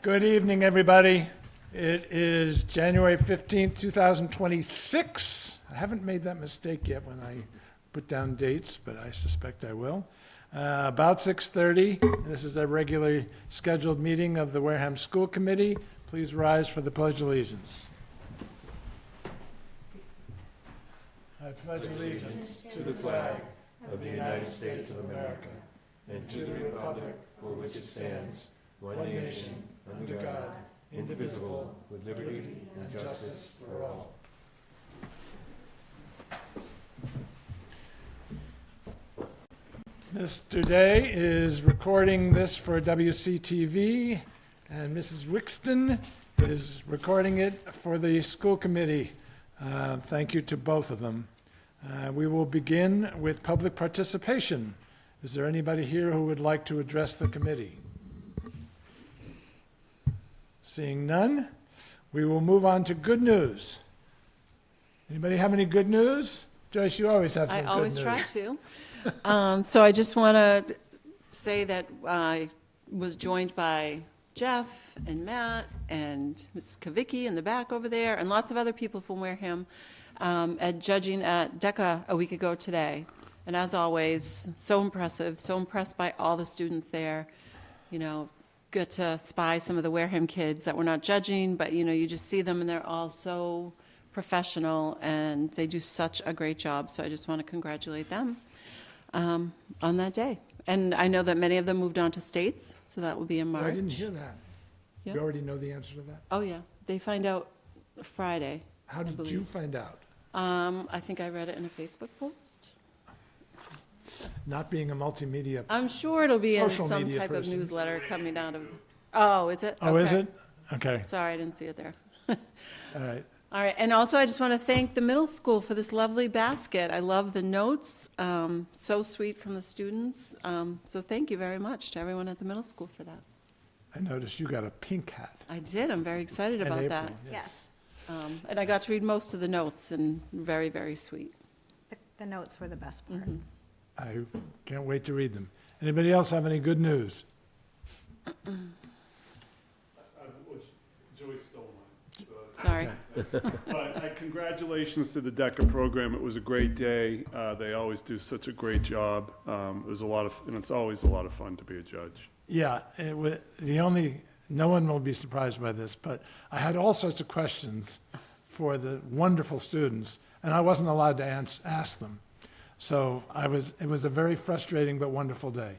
Good evening, everybody. It is January 15th, 2026. I haven't made that mistake yet when I put down dates, but I suspect I will. About 6:30, this is a regularly scheduled meeting of the Wareham School Committee. Please rise for the Pledge of Allegiance. I pledge allegiance to the flag of the United States of America and to the republic for which it stands, one nation, under God, indivisible, with liberty and justice for all. Mr. Day is recording this for WCTV, and Mrs. Wixton is recording it for the school committee. Thank you to both of them. We will begin with public participation. Is there anybody here who would like to address the committee? Seeing none, we will move on to good news. Anybody have any good news? Joyce, you always have some good news. I always try to. So I just want to say that I was joined by Jeff and Matt and Ms. Kavicki in the back over there and lots of other people from Wareham at judging at DECA a week ago today. And as always, so impressive, so impressed by all the students there. You know, get to spy some of the Wareham kids that we're not judging, but you just see them and they're all so professional and they do such a great job. So I just want to congratulate them on that day. And I know that many of them moved on to states, so that will be in March. I didn't hear that. Yeah. You already know the answer to that? Oh, yeah. They find out Friday. How did you find out? I think I read it in a Facebook post. Not being a multimedia. I'm sure it'll be in Social some media type of person. newsletter coming out of. Oh, is it? Oh, is Okay. it? Okay, Sorry, I didn't see it there. all right. All right, and also I just want to thank the middle school for this lovely basket. I love the notes, so sweet from the students. So thank you very much to everyone at the middle school for that. I noticed you got a pink hat. I did, I'm very excited in about April, that. yes. And I got to read most of the notes, and very, very sweet. The notes were the best part. I can't wait to read them. Anybody else have any good news? Joyce stole mine. Sorry. But congratulations to the DECA program. It was a great day. They always do such a great job. It was and it's always a lot of fun to be a judge. Yeah, no one will be surprised by this, but I had all sorts of questions for the wonderful students, and I wasn't allowed to ask them. So it was a very frustrating but wonderful day.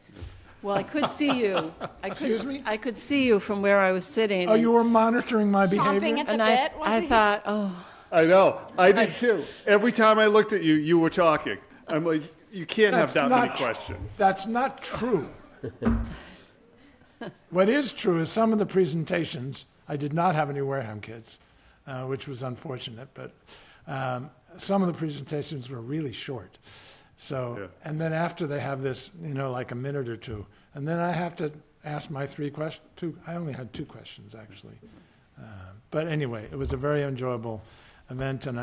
Well, I could see you. Excuse me? I could see you from where I was sitting. Oh, you were monitoring my behavior? Chomping at the And bit, was I he? thought, oh, I know. I did too. Every time I looked at you, you were talking. I'm like, you can't have that many questions. That's not true. What is true is some of the presentations, I did not have any Wareham kids, which was unfortunate, but some of the presentations were really short. So, Yeah. and then after they have this, like a minute or two, and then I have to ask my I only had 2 questions actually. But anyway, it was a very enjoyable event, and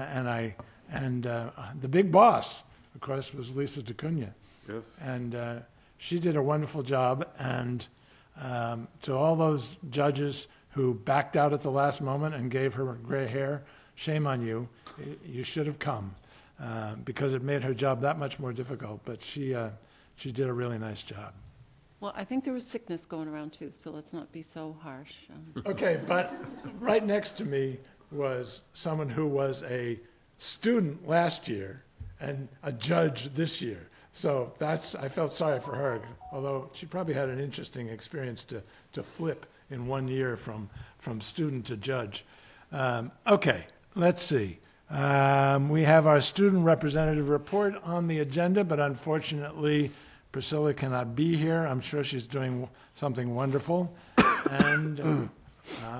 the big boss, of course, was Lisa DeCunha. Yes. And she did a wonderful job, and to all those judges who backed out at the last moment and gave her gray hair, shame on you. You should have come, because it made her job that much more difficult, but she did a really nice job. well, I think there was sickness going around too, so let's not be so harsh. Okay, but right next to me was someone who was a student last year and a judge this year. So I felt sorry for her, although she probably had an interesting experience to flip in 1 year from student to judge. Okay, let's see. We have our student representative report on the agenda, but unfortunately, Priscilla cannot be here. I'm sure she's doing something wonderful. And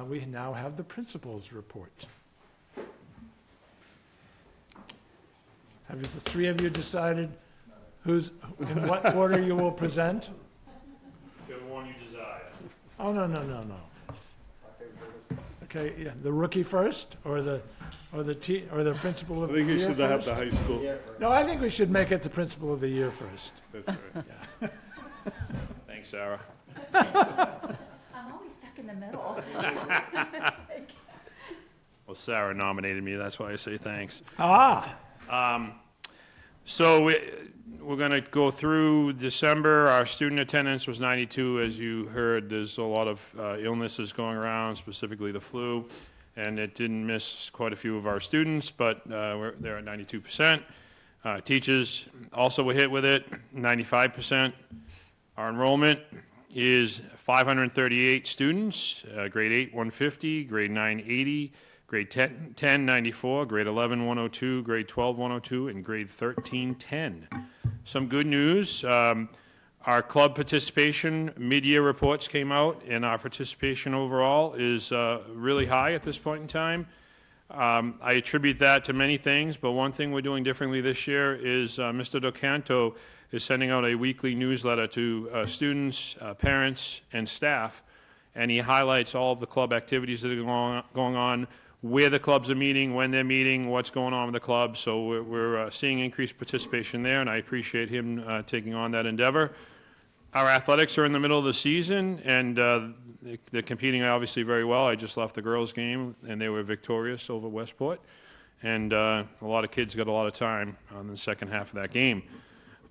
we now have the principal's report. Have the 3 of you decided in what order you will present? Whichever one you desire. Oh, no. Okay, yeah, the rookie first, or the principal of I the think you year should have first? the high school. No, I think we should make it the principal of the year first. That's right. Thanks, Sarah. I'm always stuck in the middle. Well, Sarah nominated me, that's why I say thanks. Ah, So we're going to go through December. Our student attendance was 92, as you heard. There's a lot of illnesses going around, specifically the flu, and it didn't miss quite a few of our students, but they're at 92%. Teachers also were hit with it, 95%. Our enrollment is 538 students, grade 8, 150, grade 9, 80, grade 10, 94, grade 11, 102, grade 12, 102, and grade 13, 10. Some good news, our club participation, mid-year reports came out, and our participation overall is really high at this point in time. I attribute that to many things, but one thing we're doing differently this year is Mr. Docanto is sending out a weekly newsletter to students, parents, and staff, and he highlights all of the club activities that are going on, where the clubs are meeting, when they're meeting, what's going on with the club. So we're seeing increased participation there, and I appreciate him taking on that endeavor. Our athletics are in the middle of the season, and they're competing obviously very well. I just left the girls' game, and they were victorious over Westport. And a lot of kids got a lot of time on the second half of that game.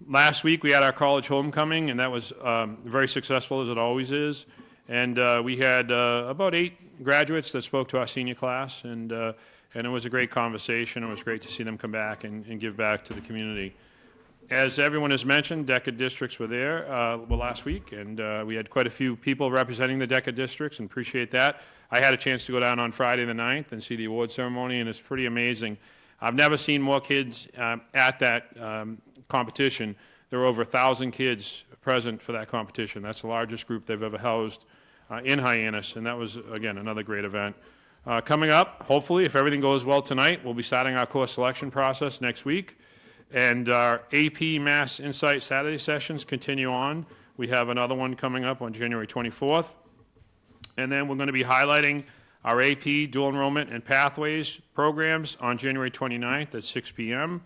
Last week, we had our college homecoming, and that was very successful, as it always is. And we had about 8 graduates that spoke to our senior class, and it was a great conversation. It was great to see them come back and give back to the community. As everyone has mentioned, DECA districts were there last week, and we had quite a few people representing the DECA districts, and appreciate that. I had a chance to go down on Friday the 9th and see the award ceremony, and it's pretty amazing. I've never seen more kids at that competition. There were over 1,000 kids present for that competition. That's the largest group they've ever housed in Hyannis, and that was, again, another great event. Coming up, hopefully, if everything goes well tonight, we'll be starting our course selection process next week. And our AP Mass Insight Saturday sessions continue on. We have another one coming up on January 24th. And then we're going to be highlighting our AP Dual Enrollment and Pathways programs on January 29th at 6 p.m.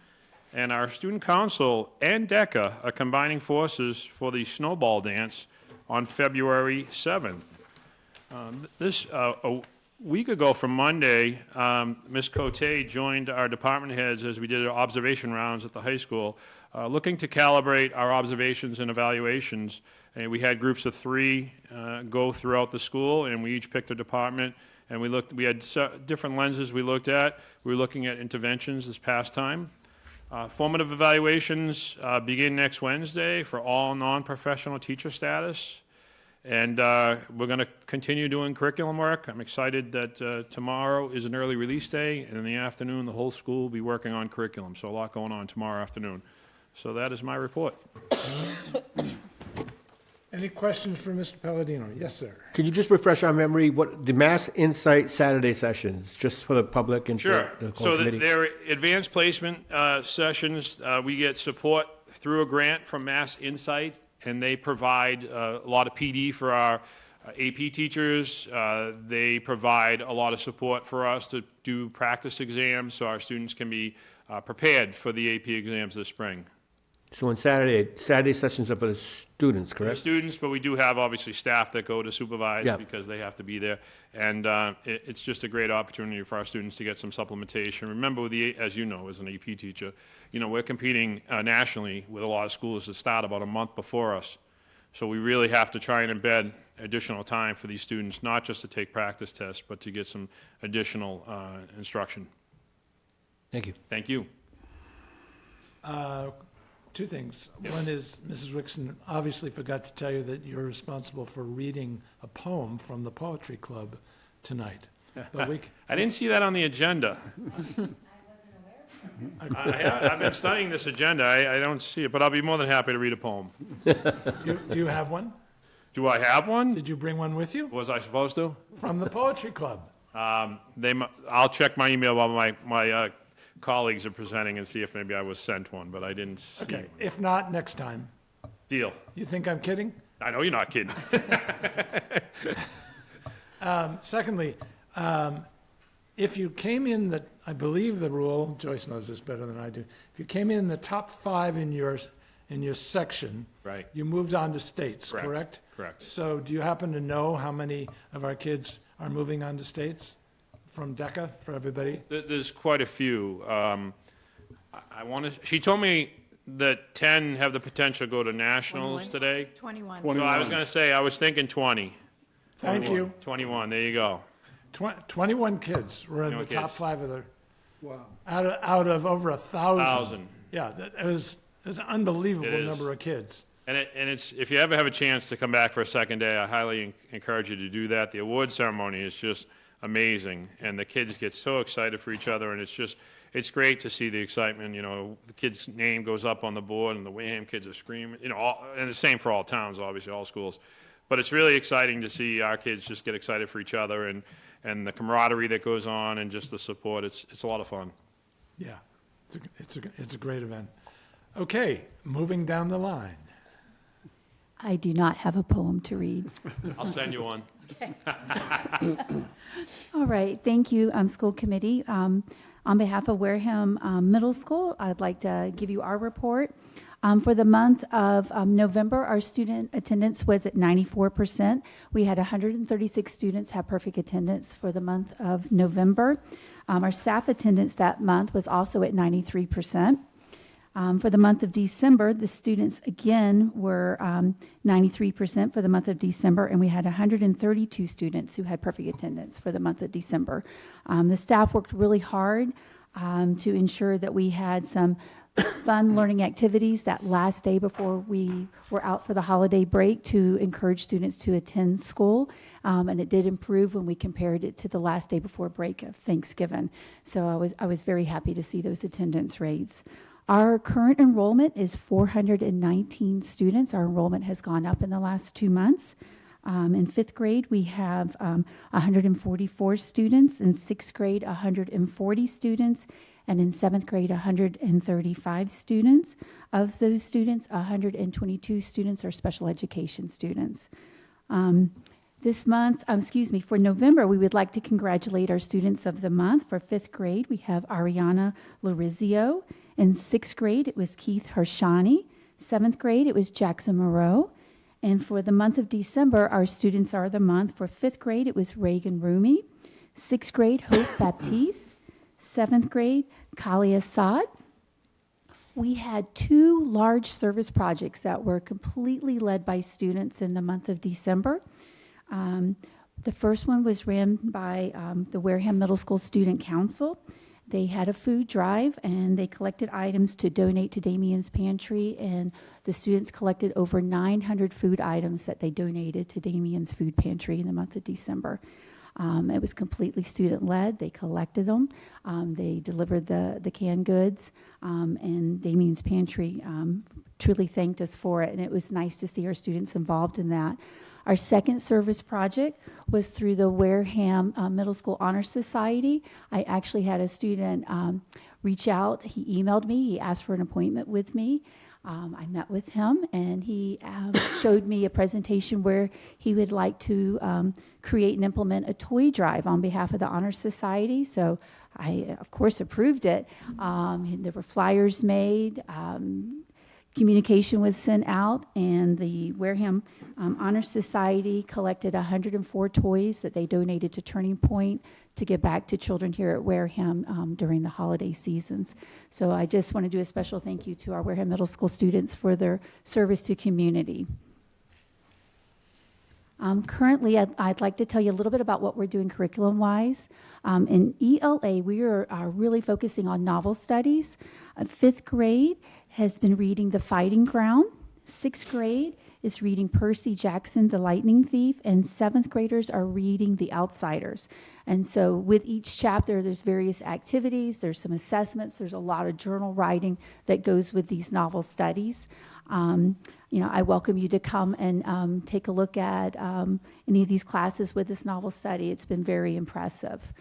And our Student Council and DECA are combining forces for the Snowball Dance on February 7th. A week ago from Monday, Ms. Cote joined our department heads as we did our observation rounds at the high school, looking to calibrate our observations and evaluations. And we had groups of 3 go throughout the school, and we each picked a department, and we had different lenses we looked at. We were looking at interventions this past time. Formative evaluations begin next Wednesday for all non-professional teacher status. And we're going to continue doing curriculum work. I'm excited that tomorrow is an early release day, and in the afternoon, the whole school will be working on curriculum. So a lot going on tomorrow afternoon. So that is my report. any questions for Mr. Palladino? Yes, sir. Can you just refresh our memory, what the Mass Insight Saturday sessions, just for the public and Sure. for the whole So committee? they're advanced placement sessions. We get support through a grant from Mass Insight, and they provide a lot of PD for our AP teachers. They provide a lot of support for us to do practice exams so our students can be prepared for the AP exams this spring. So on Saturday sessions are for the students, For the correct? students, but we do have obviously staff that go to supervise Yeah. because they have to be there. And it's just a great opportunity for our students to get some supplementation. Remember, as you know, as an AP teacher, we're competing nationally with a lot of schools that start about a month before us. So we really have to try and embed additional time for these students, not just to take practice tests, but to get some additional instruction. Thank you. Thank you. Two things. One is, Mrs. Wixon obviously forgot to tell you that you're responsible for reading a poem from the Poetry Club tonight. But we, I didn't see that on the agenda. I've been studying this agenda. I don't see it, but I'll be more than happy to read a poem. do you have one? Do I have one? Did you bring one with you? Was I supposed to? From the Poetry Club? I'll check my email while my colleagues are presenting and see if maybe I was sent one, but I didn't see Okay, one. if not, next time. Deal. You think I'm kidding? I know you're not kidding. Secondly, if you came in I believe the rule, Joyce knows this better than I do, if you came in the top 5 in in your section. Right. You moved on to states, Correct. correct? Correct. So do you happen to know how many of our kids are moving on to states from DECA for everybody? There's quite a few. I want to, she told me that 10 have the potential to go to nationals 21. today. 21. So I was going to say, I was thinking 20. Thank you. 21, there you go. 21 kids were in the 21 top kids. 5 of the, out of over 1,000. 1,000. Yeah, it was an unbelievable It is. number of kids. And it's, if you ever have a chance to come back for a second day, I highly encourage you to do that. The award ceremony is just amazing, and the kids get so excited for each other, and it's great to see the excitement. You know, the kid's name goes up on the board, and the Wareham kids are screaming. You know, and the same for all towns, obviously, all schools. But it's really exciting to see our kids just get excited for each other, and the camaraderie that goes on, and just the support. It's a lot of fun. Yeah, it's a great event. Okay, moving down the line. I do not have a poem to read. I'll send you one. All right, thank you, school committee. On behalf of Wareham Middle School, I'd like to give you our report. For the month of November, our student attendance was at 94%. We had 136 students have perfect attendance for the month of November. Our staff attendance that month was also at 93%. For the month of December, the students again were 93% for the month of December, and we had 132 students who had perfect attendance for the month of December. The staff worked really hard to ensure that we had some fun learning activities that last day before we were out for the holiday break to encourage students to attend school. And it did improve when we compared it to the last day before break of Thanksgiving. So I was very happy to see those attendance rates. Our current enrollment is 419 students. Our enrollment has gone up in the last 2 months. In fifth grade, we have 144 students. In sixth grade, 140 students. And in seventh grade, 135 students. Of those students, 122 students are special education students. This month, for November, we would like to congratulate our students of the month. For fifth grade, we have Ariana Lorizio. In sixth grade, it was Keith Hershani. Seventh grade, it was Jackson Moreau. And for the month of December, our students are the month. For fifth grade, it was Reagan Rumi. Sixth grade, Hope Baptiste. Seventh grade, Kali Assad. We had 2 large service projects that were completely led by students in the month of December. The first one was ran by the Wareham Middle School Student Council. They had a food drive, and they collected items to donate to Damien's Pantry, and the students collected over 900 food items that they donated to Damien's Food Pantry in the month of December. It was completely student-led. They collected them. They delivered the canned goods, and Damien's Pantry truly thanked us for it, and it was nice to see our students involved in that. Our second service project was through the Wareham Middle School Honor Society. I actually had a student reach out. He emailed me. He asked for an appointment with me. I met with him, and he showed me a presentation where he would like to create and implement a toy drive on behalf of the Honor Society. So I, of course, approved it. There were flyers made. Communication was sent out, and the Wareham Honor Society collected 104 toys that they donated to Turning Point to give back to children here at Wareham during the holiday seasons. So I just want to do a special thank you to our Wareham Middle School students for their service to community. Currently, I'd like to tell you a little bit about what we're doing curriculum-wise. In ELA, we are really focusing on novel studies. Fifth grade has been reading The Fighting Ground. Sixth grade is reading Percy Jackson, The Lightning Thief, and seventh graders are reading The Outsiders. And so with each chapter, there's various activities, there's some assessments, there's a lot of journal writing that goes with these novel studies. I welcome you to come and take a look at any of these classes with this novel study. It's been very impressive.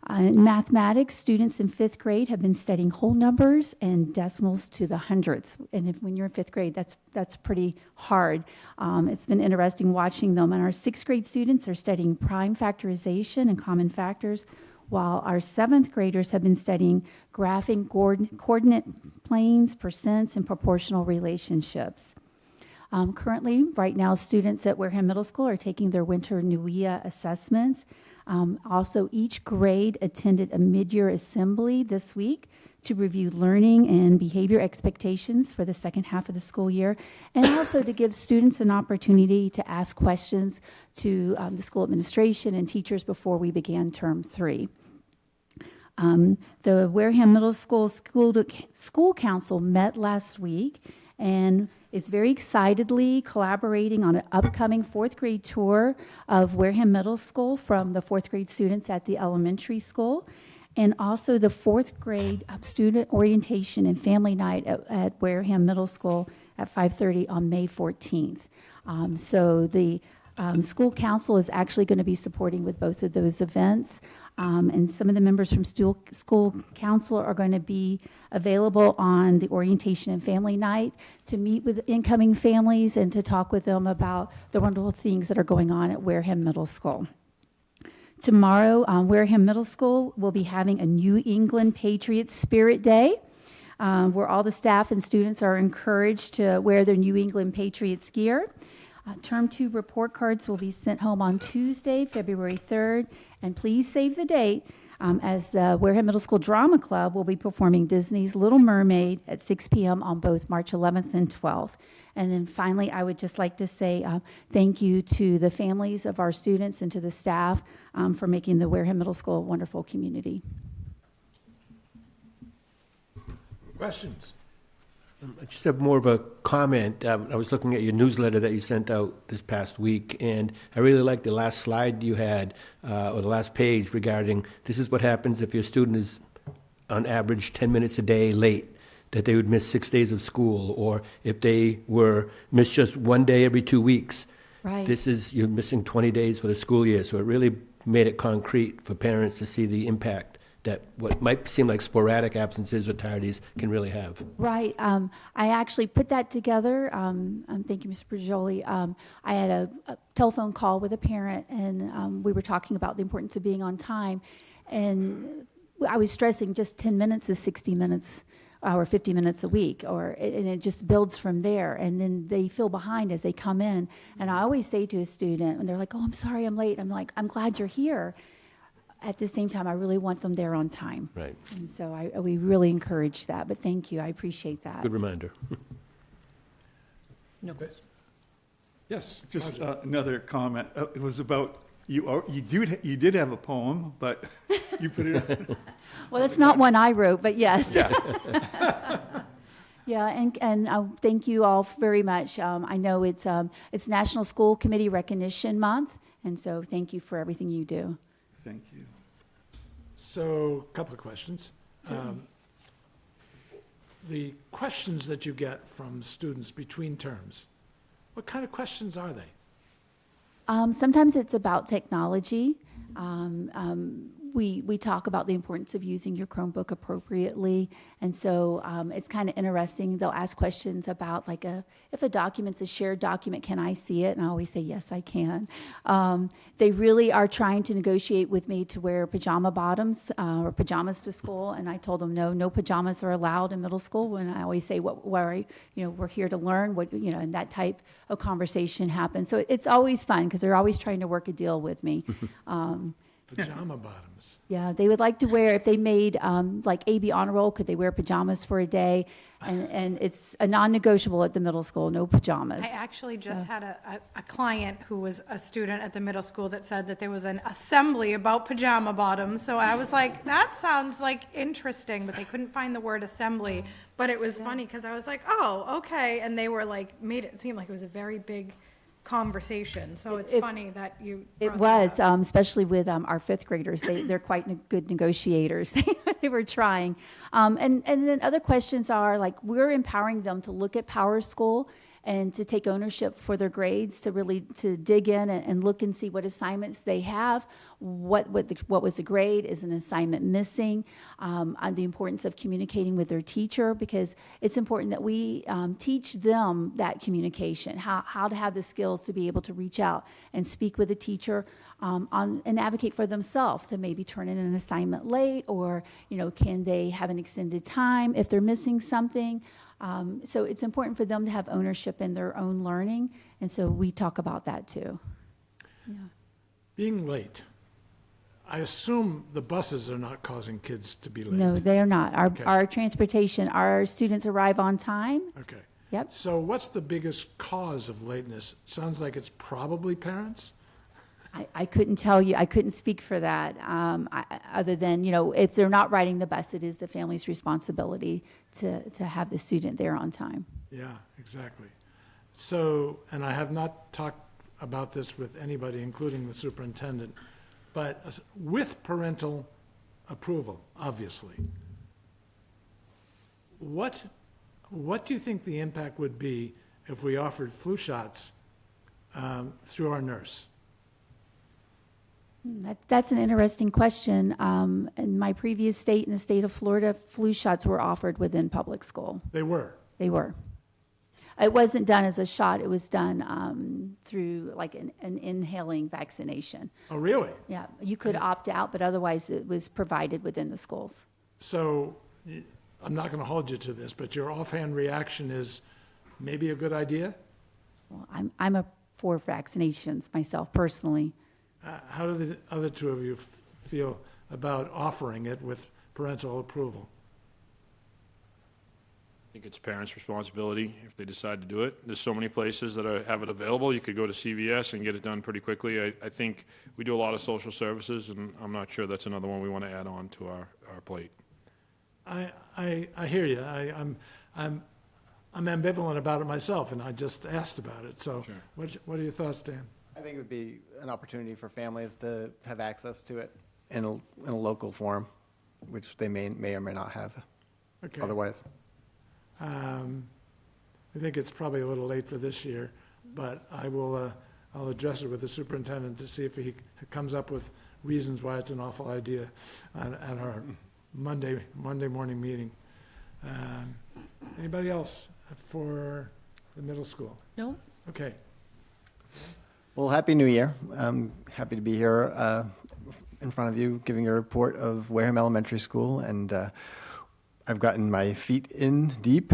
In mathematics, students in fifth grade have been studying whole numbers and decimals to the hundreds. And when you're in fifth grade, that's pretty hard. It's been interesting watching them. And our sixth grade students are studying prime factorization and common factors. while our 7th graders have been studying graphing coordinate planes, percents, and proportional relationships. Currently, right now, students at Wareham Middle School are taking their winter NUIA assessments. Also, each grade attended a mid-year assembly this week to review learning and behavior expectations for the second half of the school year, and also to give students an opportunity to ask questions to the school administration and teachers before we began term 3. The Wareham Middle School Council met last week and is very excitedly collaborating on an upcoming 4th grade tour of Wareham Middle School from the 4th grade students at the elementary school, and also the 4th grade student orientation and family night at Wareham Middle School at 5:30 on May 14th. So the school council is actually going to be supporting with both of those events. And some of the members from school council are going to be available on the orientation and family night to meet with incoming families and to talk with them about the wonderful things that are going on at Wareham Middle School. Tomorrow, Wareham Middle School will be having a New England Patriots Spirit Day, where all the staff and students are encouraged to wear their New England Patriots gear. Term 2 report cards will be sent home on Tuesday, February 3rd, and please save the date as the Wareham Middle School Drama Club will be performing Disney's Little Mermaid at 6 p.m. on both March 11th and 12th. And then finally, I would just like to say thank you to the families of our students and to the staff for making the Wareham Middle School a wonderful community. Questions? I just have more of a comment. I was looking at your newsletter that you sent out this past week, and I really liked the last slide you had, or the last page regarding this is what happens if your student is on average 10 minutes a day late, that they would miss 6 days of school, or if they were missed just 1 day every 2 weeks. Right. This is, you're missing 20 days for the school year, so it really made it concrete for parents to see the impact that what might seem like sporadic absences or tardies can really have. Right. I actually put that together. Thank you, Mr. Pajoli. I had a telephone call with a parent, and we were talking about the importance of being on time. And I was stressing just 10 minutes is 60 minutes or 50 minutes a week, and it just builds from there. And then they feel behind as they come in. And I always say to a student, when they're like, oh, I'm sorry I'm late, I'm like, I'm glad you're here. At the same time, I really want them there on time. Right. And so we really encourage that. But thank you. I appreciate that. Good reminder. No questions. Yes. Just Roger. another comment. It was about, you did have a poem, but you put it up. Well, it's not one I wrote, but yes. Yeah, and thank you all very much. I know it's National School Committee Recognition Month, and so thank you for everything you do. Thank you. So, a couple of questions. The questions that you get from students between terms, what kind of questions are they? Sometimes it's about technology. We talk about the importance of using your Chromebook appropriately, and so it's kind of interesting. They'll ask questions about, like, if a document's a shared document, can I see it? And I always say, yes, I can. They really are trying to negotiate with me to wear pajama bottoms or pajamas to school, and I told them, no pajamas are allowed in middle school. And I always say, we're here to learn, and that type of conversation happens. So it's always fun because they're always trying to work a deal with me. Pajama bottoms. Yeah, they would like to wear, if they made like AB honor roll, could they wear pajamas for a day? And it's a non-negotiable at the middle school, no pajamas. I actually just had a client who was a student at the middle school that said that there was an assembly about pajama bottoms. So I was like, that sounds like interesting, but they couldn't find the word assembly. But it was funny because I was like, oh, okay. And they were like, made it seem like it was a very big conversation. So it's funny that you It brought that was, up. especially with our fifth graders. They're quite good negotiators. They were trying. And then other questions are, like, we're empowering them to look at Power School and to take ownership for their grades, to really to dig in and look and see what assignments they have, what was the grade, is an assignment missing, and the importance of communicating with their teacher, because it's important that we teach them that communication, how to have the skills to be able to reach out and speak with a teacher, and advocate for themselves to maybe turn in an assignment late, or, can they have an extended time if they're missing something. So it's important for them to have ownership in their own learning, and so we talk about that too. Being late, I assume the buses are not causing kids to be late. No, they are not. Okay. Our transportation, our students arrive on time. Okay. Yep. So what's the biggest cause of lateness? Sounds like it's probably parents? I couldn't tell you, I couldn't speak for that, other than, if they're not riding the bus, it is the family's responsibility to have the student there on time. Yeah, exactly. So, and I have not talked about this with anybody, including the superintendent, but with parental approval, obviously, what do you think the impact would be if we offered flu shots through our nurse? That's an interesting question. In my previous state, in the state of Florida, flu shots were offered within public school. They were. They were. It wasn't done as a shot. It was done through like an inhaling vaccination. Oh, really? Yeah, you could opt out, but otherwise it was provided within the schools. So I'm not going to hold you to this, but your offhand reaction is maybe a good idea? Well, I'm for vaccinations myself personally. How do the other two of you feel about offering it with parental approval? I think it's parents' responsibility if they decide to do it. There's so many places that have it available. You could go to CVS and get it done pretty quickly. I think we do a lot of social services, and I'm not sure that's another one we want to add on to our plate. I hear you. I'm ambivalent about it myself, and I just asked about it. So Sure. what are your thoughts, Dan? I think it would be an opportunity for families to have access to it in a local form, which they may or may not have Okay. otherwise. I think it's probably a little late for this year, but I'll address it with the superintendent to see if he comes up with reasons why it's an awful idea at our Monday morning meeting. Anybody else for the middle school? No? Okay. Well, Happy New Year. I'm happy to be here in front of you giving a report of Wareham Elementary School, and I've gotten my feet in deep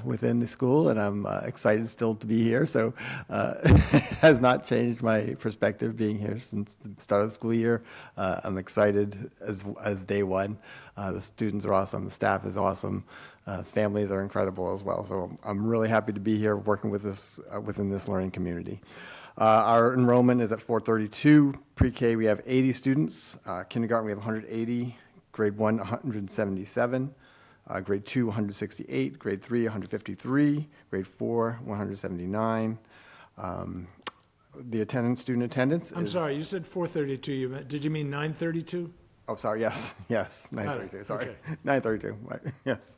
within the school, and I'm excited still to be here. So it has not changed my perspective being here since the start of the school year. I'm excited as day one. The students are awesome. The staff is awesome. Families are incredible as well. So I'm really happy to be here working with this within this learning community. Our enrollment is at 432. Pre-K, we have 80 students. Kindergarten, we have 180. Grade 1, 177. Grade 2, 168. Grade 3, 153. Grade 4, 179. The student attendance I'm is... sorry, you said 432. Did you mean 932? Oh, sorry, yes, 932, sorry. Okay. 932, right, yes.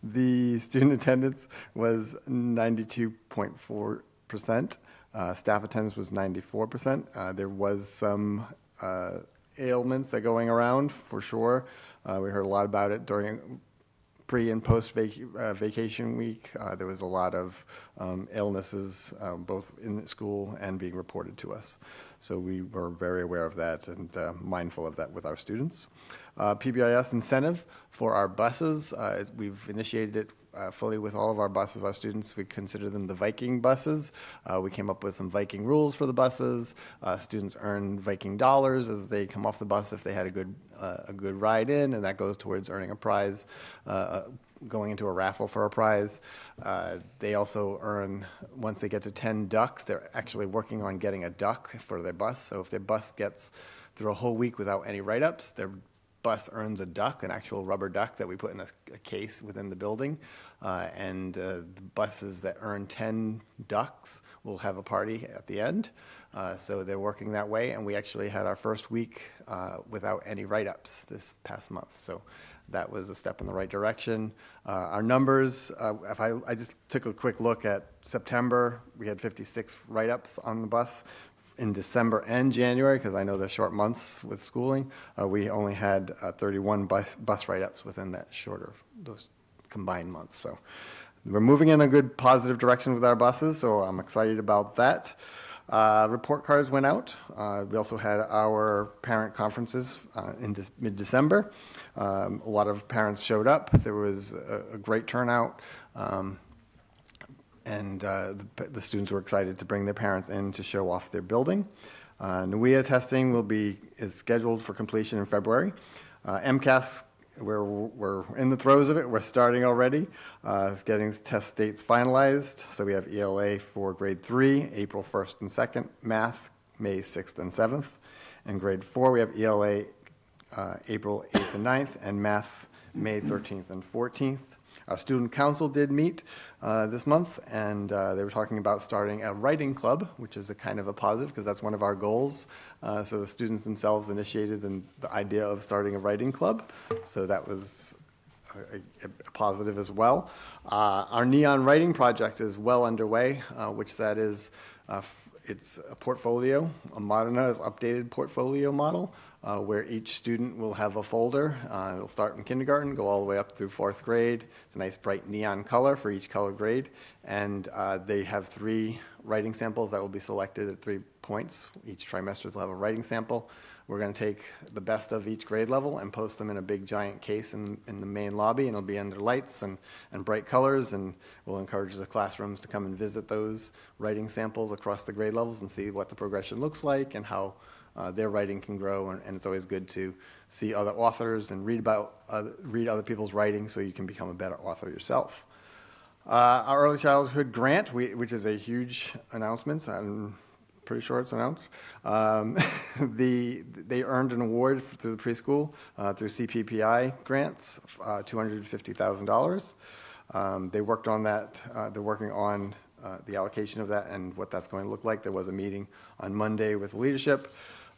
The student attendance was 92.4%. Staff attendance was 94%. There was some ailments that are going around, for sure. We heard a lot about it during pre and post vacation week. There was a lot of illnesses, both in school and being reported to us. So we were very aware of that and mindful of that with our students. PBIS incentive for our buses, we've initiated it fully with all of our buses. Our students, we consider them the Viking buses. We came up with some Viking rules for the buses. Students earn Viking dollars as they come off the bus if they had a good ride in, and that goes towards earning a prize, going into a raffle for a prize. They also earn, once they get to 10 ducks, they're actually working on getting a duck for their bus. So if their bus gets through a whole week without any write-ups, they're bus earns a duck, an actual rubber duck that we put in a case within the building. And the buses that earn 10 ducks will have a party at the end. So they're working that way. And we actually had our first week without any write-ups this past month. So that was a step in the right direction. Our numbers, if I just took a quick look at September, we had 56 write-ups on the bus. In December and January, because I know they're short months with schooling, we only had 31 bus write-ups within that those combined months. So we're moving in a good positive direction with our buses, so I'm excited about that. Report cards went out. We also had our parent conferences in mid-December. A lot of parents showed up. There was a great turnout. And the students were excited to bring their parents in to show off their building. NUIA testing is scheduled for completion in February. MCAS, we're in the throes of it. We're starting already. It's getting test dates finalized. So we have ELA for grade 3, April 1st and 2nd, math, May 6th and 7th. And grade 4, we have ELA April 8th and 9th, and math, May 13th and 14th. Our student council did meet this month, and they were talking about starting a writing club, which is a kind of a positive because that's one of our goals. So the students themselves initiated the idea of starting a writing club. So that was a positive as well. Our neon writing project is well underway, which that is, it's a portfolio, a modernized, updated portfolio model. Where each student will have a folder. It'll start in kindergarten, go all the way up through 4th grade. It's a nice bright neon color for each color grade. And they have 3 writing samples that will be selected at 3 points. Each trimester will have a writing sample. We're going to take the best of each grade level and post them in a big giant case in the main lobby, and it'll be under lights and bright colors, and we'll encourage the classrooms to come and visit those writing samples across the grade levels and see what the progression looks like and how their writing can grow, and it's always good to see other authors and read other people's writing so you can become a better author yourself. Our early childhood grant, which is a huge announcement, I'm pretty sure it's announced. They earned an award through the preschool through CPPI grants, $250,000. They worked on that. They're working on the allocation of that and what that's going to look like. There was a meeting on Monday with leadership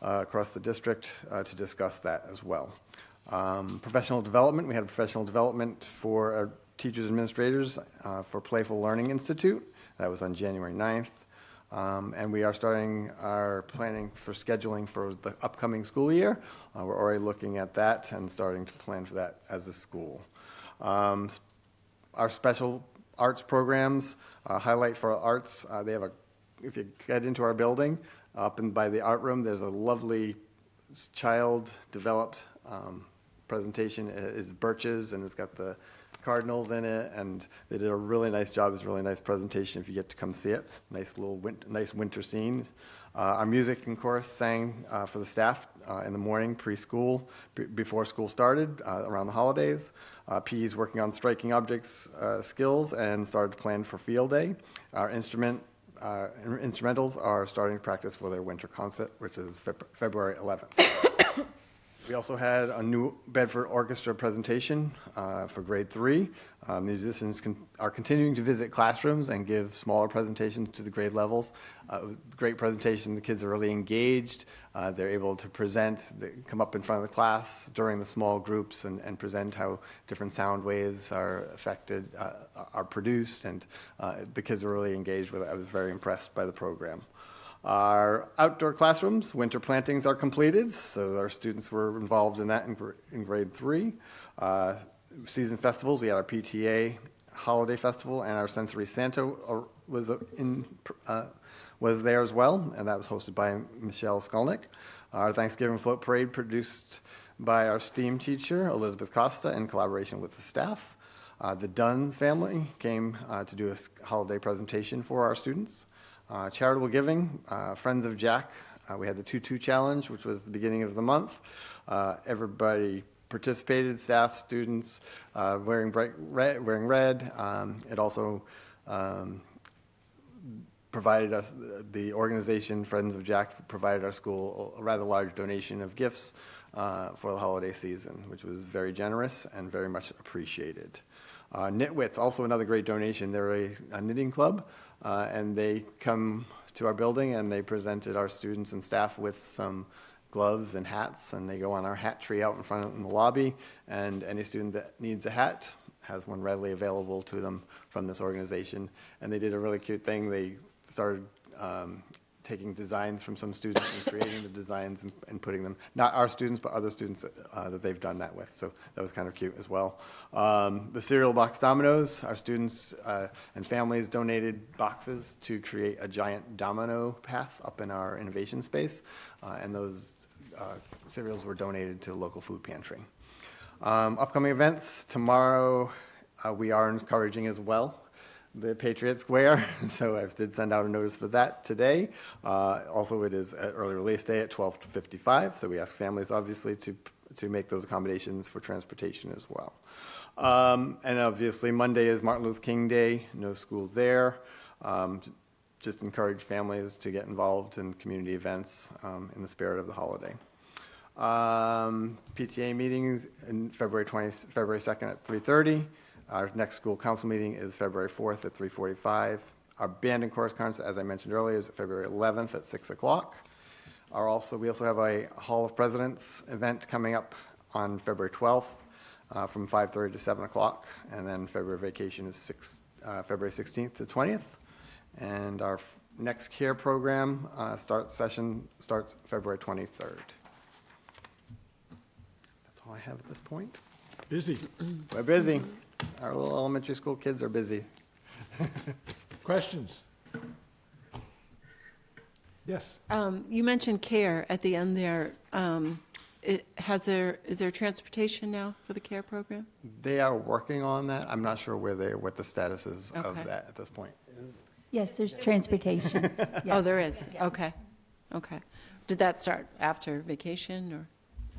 across the district to discuss that as well. Professional development, we had professional development for our teachers and administrators for Playful Learning Institute. That was on January 9th. And we are starting our planning for scheduling for the upcoming school year. We're already looking at that and starting to plan for that as a school. Our special arts programs, highlight for arts, they have if you get into our building, up and by the art room, there's a lovely child-developed presentation. It's birches, and it's got the cardinals in it, and they did a really nice job. It's a really nice presentation if you get to come see it. Nice little nice winter scene. Our music and chorus sang for the staff in the morning, preschool, before school started, around the holidays. PE's working on striking objects skills and started to plan for field day. Our instrumentals are starting to practice for their winter concert, which is February 11th. We also had a New Bedford Orchestra presentation for grade 3. Musicians are continuing to visit classrooms and give smaller presentations to the grade levels. It was a great presentation. The kids are really engaged. They're able to come up in front of the class during the small groups and present how different sound waves are affected, are produced, and the kids were really engaged with it. I was very impressed by the program. Our outdoor classrooms, winter plantings are completed, so our students were involved in that in grade 3. Season festivals, we had our PTA holiday festival, and our Sensory Santa was there as well, and that was hosted by Michelle Skolnick. Our Thanksgiving Float Parade produced by our STEAM teacher, Elizabeth Costa, in collaboration with the staff. The Dunn family came to do a holiday presentation for our students. Charitable giving, Friends of Jack, we had the Tutu Challenge, which was the beginning of the month. Everybody participated, staff, students, wearing red. It also, provided us, the organization Friends of Jack provided our school a rather large donation of gifts for the holiday season, which was very generous and very much appreciated. Knitwits, also another great donation. They're a knitting club, and they come to our building and they presented our students and staff with some gloves and hats, and they go on our hat tree out in front in the lobby, and any student that needs a hat has one readily available to them from this organization. And they did a really cute thing. They started taking designs from some students and creating the designs and putting them, not our students, but other students that they've done that with. So that was kind of cute as well. The cereal box dominoes, our students and families donated boxes to create a giant domino path up in our innovation space. And those cereals were donated to a local food pantry. Upcoming events, tomorrow we are encouraging as well the Patriot Square, so I did send out a notice for that today. Also, it is an early release day at 12:55, so we ask families, obviously, to make those accommodations for transportation as well. And obviously, Monday is Martin Luther King Day, no school there. Just encourage families to get involved in community events in the spirit of the holiday. PTA meetings in February 2nd at 3:30. Our next school council meeting is February 4th at 3:45. Our band and chorus concert, as I mentioned earlier, is February 11th at 6 o'clock. We also have a Hall of Presidents event coming up on February 12th from 5:30 to 7 o'clock. And then February vacation is February 16th to 20th. And our next CARE program session starts February 23rd. That's all I have at this point. Busy. We're busy. Our little elementary school kids are busy. Questions? Yes. You mentioned CARE at the end there. Is there transportation now for the CARE program? They are working on that. I'm not sure what the status is of Okay. that at this point. Yes, there's transportation. Oh, Yes. there is? Okay. Okay. Did that start after vacation, or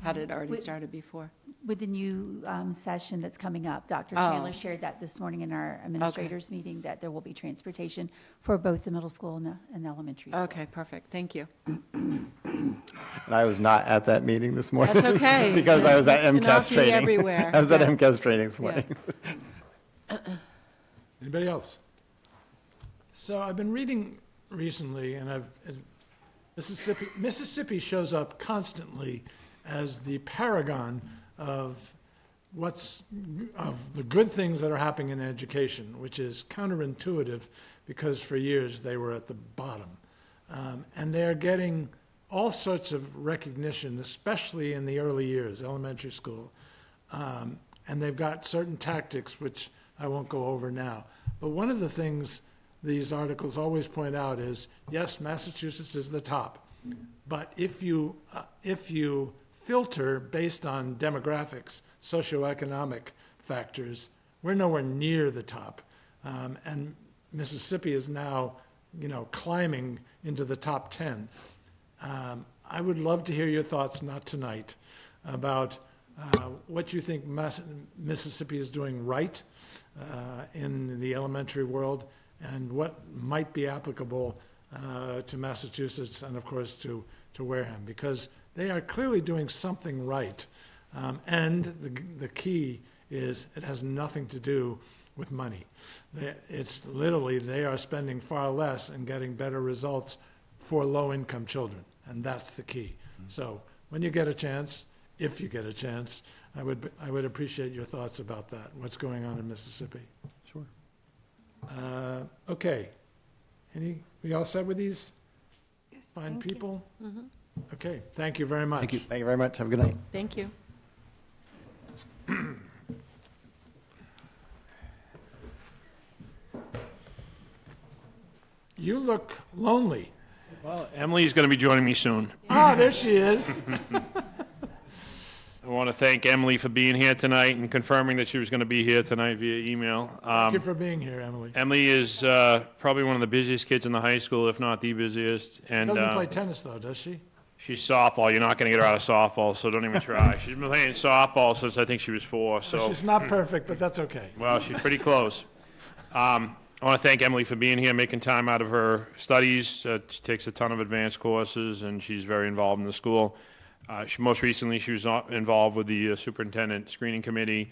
had it already started before? With the new session that's coming up, Dr. Oh. Chandler shared that this morning in our administrators meeting, that there will be transportation for both the middle school and the elementary school. Okay, perfect. Thank you. And I was not at that meeting this morning. That's okay. Because I was at You cannot MCAS be training. everywhere. I was at Yeah. MCAS training this Yeah. morning. Anybody else? So I've been reading recently, and Mississippi shows up constantly as the paragon of the good things that are happening in education, which is counterintuitive because for years they were at the bottom. And they're getting all sorts of recognition, especially in the early years, elementary school. And they've got certain tactics, which I won't go over now. But one of the things these articles always point out is, yes, Massachusetts is the top. But if you filter based on demographics, socioeconomic factors, we're nowhere near the top. And Mississippi is now, climbing into the top 10. I would love to hear your thoughts, not tonight, about what you think Mississippi is doing right in the elementary world and what might be applicable to Massachusetts and, of course, to Wareham, because they are clearly doing something right. And the key is it has nothing to do with money. It's literally they are spending far less and getting better results for low-income children, and that's the key. So when you get a chance, if you get a chance, I would appreciate your thoughts about that, what's going on in Mississippi. Sure. Okay. We all set with these fine thank you. people? Okay, thank you very much. Thank you. Thank you very much. Have a good night. Thank you. You look lonely. Well, Emily's going to be joining me soon. Ah, there she is. I want to thank Emily for being here tonight and confirming that she was going to be here tonight via email. Thank you for being here, Emily. Emily is probably one of the busiest kids in the high school, if not the busiest. And Doesn't play tennis, though, does she? she's softball. You're not going to get her out of softball, so don't even try. She's been playing softball since I think she was 4. So She's not perfect, but that's okay. well, she's pretty close. I want to thank Emily for being here, making time out of her studies. She takes a ton of advanced courses, and she's very involved in the school. Most recently, she was involved with the superintendent screening committee,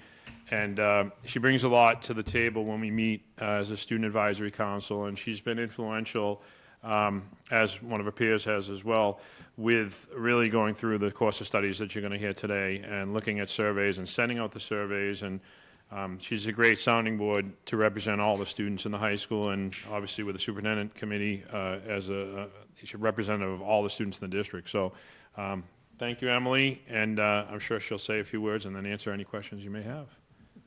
and she brings a lot to the table when we meet as a student advisory council, and she's been influential, as one of her peers has as well, with really going through the course of studies that you're going to hear today and looking at surveys and sending out the surveys. And she's a great sounding board to represent all the students in the high school, and obviously with the superintendent committee as she's a representative of all the students in the district. So thank you, Emily, and I'm sure she'll say a few words and then answer any questions you may have.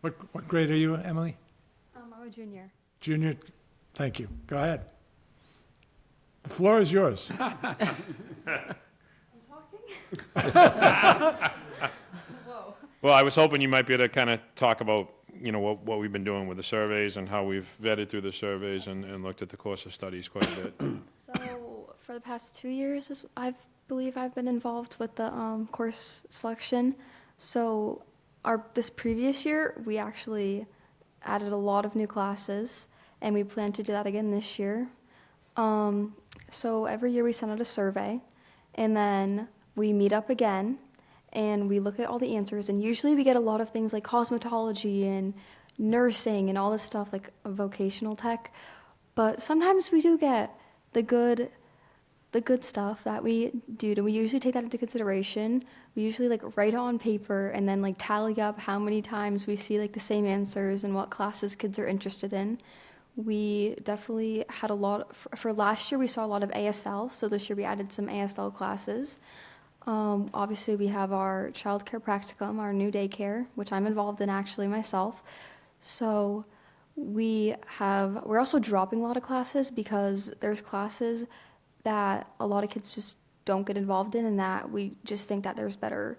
What grade are you, Emily? I'm a junior. Junior? Thank you. Go ahead. The floor is yours. I'm talking? Whoa. Well, I was hoping you might be able to kind of talk about, what we've been doing with the surveys and how we've vetted through the surveys and looked at the course of studies quite a bit. So for the past 2 years, I believe I've been involved with the course selection. So this previous year, we actually added a lot of new classes, and we plan to do that again this year. So every year we send out a survey, and then we meet up again, and we look at all the answers, and usually we get a lot of things like cosmetology and nursing and all this stuff like vocational tech, but sometimes we do get the good stuff that we do, and we usually take that into consideration. We usually write it on paper and then tally up how many times we see the same answers and what classes kids are interested in. We definitely had a lot, for last year we saw a lot of ASL, so this year we added some ASL classes. Obviously we have our childcare practicum, our new daycare, which I'm involved in actually myself. So we're also dropping a lot of classes because there's classes that a lot of kids just don't get involved in, and that we just think that there's better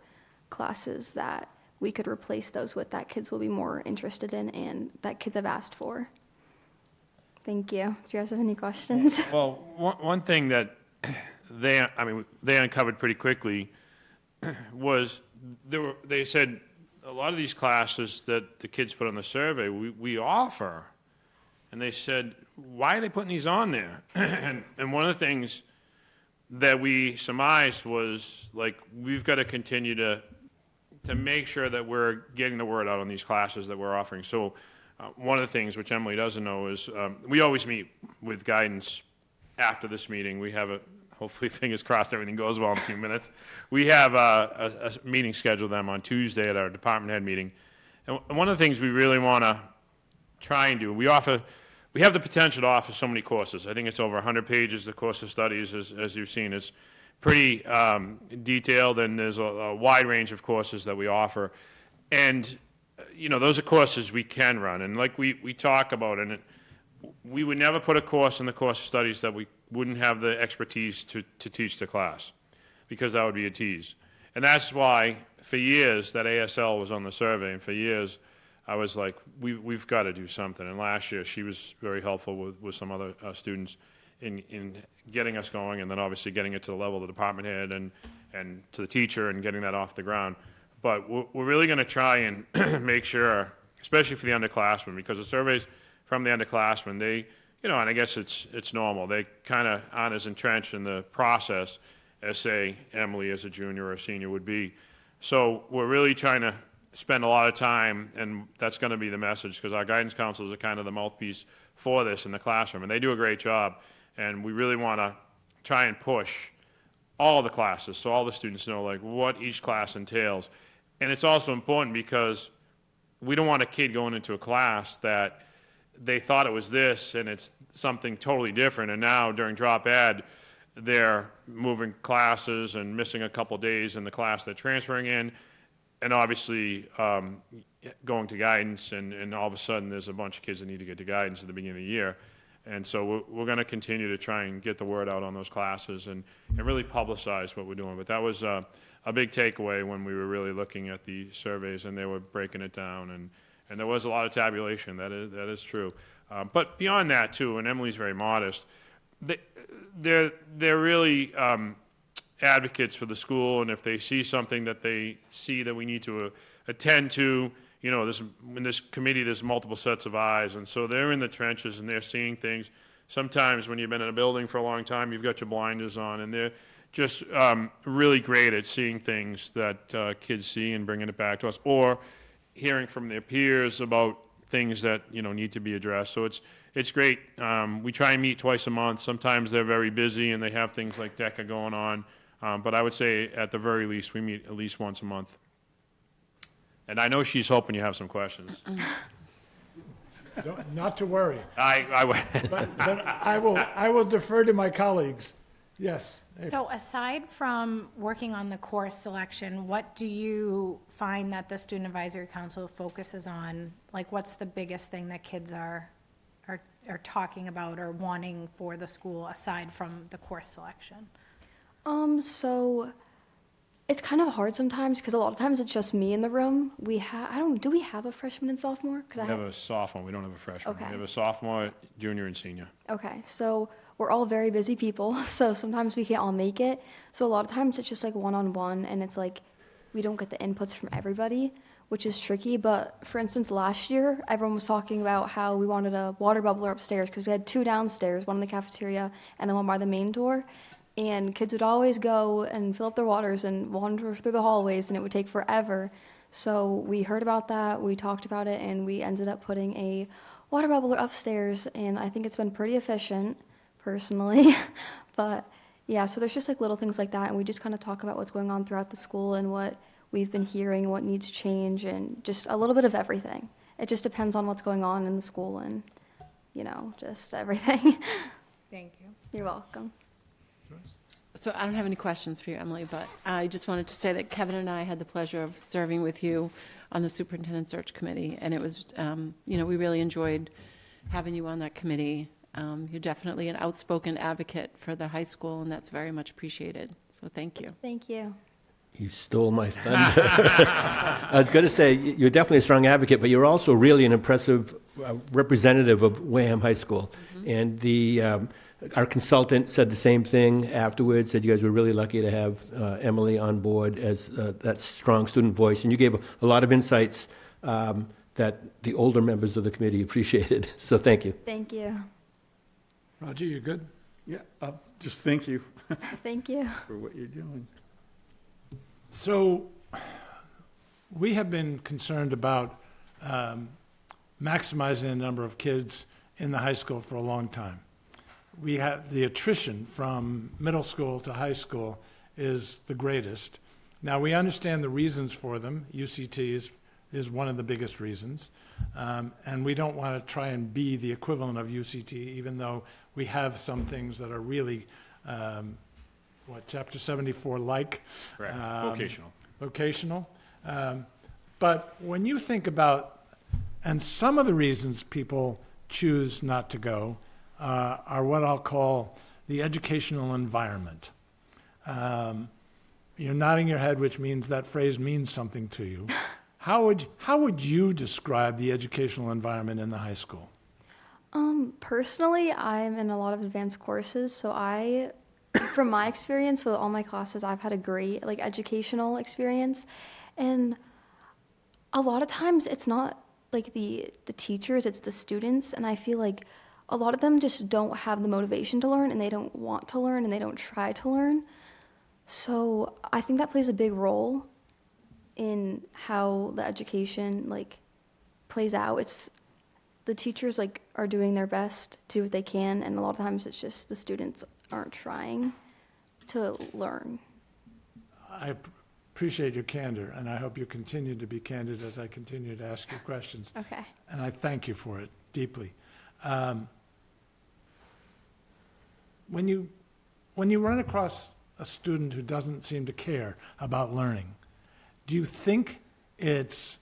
classes that we could replace those with that kids will be more interested in and that kids have asked for. Thank you. Do you guys have any questions? Well, one thing that they uncovered pretty quickly was they said a lot of these classes that the kids put on the survey we offer, and they said, why are they putting these on there? and one of the things that we surmised was we've got to continue to make sure that we're getting the word out on these classes that we're offering. So one of the things which Emily doesn't know is we always meet with guidance after this meeting. We have hopefully, fingers crossed, everything goes well in a few minutes. We have a meeting scheduled them on Tuesday at our department head meeting. And one of the things we really want to try and do, we have the potential to offer so many courses. I think it's over 100 pages, the course of studies, as you've seen. It's pretty detailed, and there's a wide range of courses that we offer. And those are courses we can run, and we talk about, and we would never put a course in the course of studies that we wouldn't have the expertise to teach the class, because that would be a tease. And that's why, for years, that ASL was on the survey, and for years, I was like, we've got to do something. And last year, she was very helpful with some other students in getting us going, and then obviously getting it to the level of the department head and to the teacher and getting that off the ground. But we're really going to try and make sure, especially for the underclassmen, because the surveys from the underclassmen, they, and I guess it's normal. They kind of aren't as entrenched in the process as, say, Emily as a junior or a senior would be. So we're really trying to spend a lot of time, and that's going to be the message, because our guidance counselors are kind of the mouthpiece for this in the classroom, and they do a great job. And we really want to try and push all the classes so all the students know what each class entails. And it's also important because we don't want a kid going into a class that they thought it was this and it's something totally different, and now during drop ed they're moving classes and missing a couple days in the class they're transferring in, and obviously going to guidance, and all of a sudden there's a bunch of kids that need to get to guidance at the beginning of the year. And so we're going to continue to try and get the word out on those classes and really publicize what we're doing. But that was a big takeaway when we were really looking at the surveys, and they were breaking it down. And there was a lot of tabulation. That is true. But beyond that, too, and Emily's very modest, they're really advocates for the school. And if they see something that they see that we need to attend to, you know, in this committee, there's multiple sets of eyes, and so they're in the trenches and they're seeing things. Sometimes when you've been in a building for a long time, you've got your blinders on, and they're just really great at seeing things that kids see and bringing it back to us, or hearing from their peers about things that, you know, need to be addressed. So it's great. We try and meet twice a month. Sometimes they're very busy and they have things like DECA going on, but I would say at the very least, we meet at least once a month. And I know she's hoping you have some questions. Not to worry. I But I will defer to my colleagues. Yes. So aside from working on the course selection, what do you find that the Student Advisory Council focuses on? Like, what's the biggest thing that kids are talking about or wanting for the school aside from the course selection? So it's kind of hard sometimes because a lot of times it's just me in the room. Do we have a freshman and sophomore? we have a sophomore. We don't have a freshman. Okay. We have a sophomore, junior, and senior. Okay, so we're all very busy people, so sometimes we can't all make it. So a lot of times it's just like one-on-one, and it's like we don't get the inputs from everybody, which is tricky. But for instance, last year, everyone was talking about how we wanted a water bubbler upstairs because we had 2 downstairs, one in the cafeteria and then one by the main door. And kids would always go and fill up their waters and wander through the hallways, and it would take forever. So we heard about that, we talked about it, and we ended up putting a water bubbler upstairs, and I think it's been pretty efficient, personally. But yeah, so there's just like little things like that, and we just kind of talk about what's going on throughout the school and what we've been hearing, what needs change, and just a little bit of everything. It just depends on what's going on in the school and, you know, just everything. Thank you. You're welcome. So I don't have any questions for you, Emily, but I just wanted to say that Kevin and I had the pleasure of serving with you on the Superintendent Search Committee, and it was, you know, we really enjoyed having you on that committee. You're definitely an outspoken advocate for the high school, and that's very much appreciated. So thank you. Thank you. You stole my thunder. I was going to say, you're definitely a strong advocate, but you're also really an impressive representative of Wareham High School. And our consultant said the same thing afterwards, said you guys were really lucky to have Emily on board as that strong student voice. And you gave a lot of insights that the older members of the committee appreciated. So thank you. Thank you. Roger, you good? Yeah, just thank you Thank you. for what you're doing. So we have been concerned about maximizing the number of kids in the high school for a long time. We have the attrition from middle school to high school is the greatest. Now, we understand the reasons for them. UCT is one of the biggest reasons. And we don't want to try and be the equivalent of UCT, even though we have some things that are really, Chapter 74 like. Correct. Vocational. Vocational. But when you think about, and some of the reasons people choose not to go, are what I'll call the educational environment. You're nodding your head, which means that phrase means something to you. How would you describe the educational environment in the high school? Personally, I'm in a lot of advanced courses, so from my experience with all my classes, I've had a great educational experience. And a lot of times it's not like the teachers, it's the students, and I feel like a lot of them just don't have the motivation to learn, and they don't want to learn, and they don't try to learn. So I think that plays a big role in how the education plays out. It's the teachers are doing their best to do what they can, and a lot of times it's just the students aren't trying to learn. I appreciate your candor, and I hope you continue to be candid as I continue to ask you questions. Okay. And I thank you for it deeply. When you run across a student who doesn't seem to care about learning, do you think it's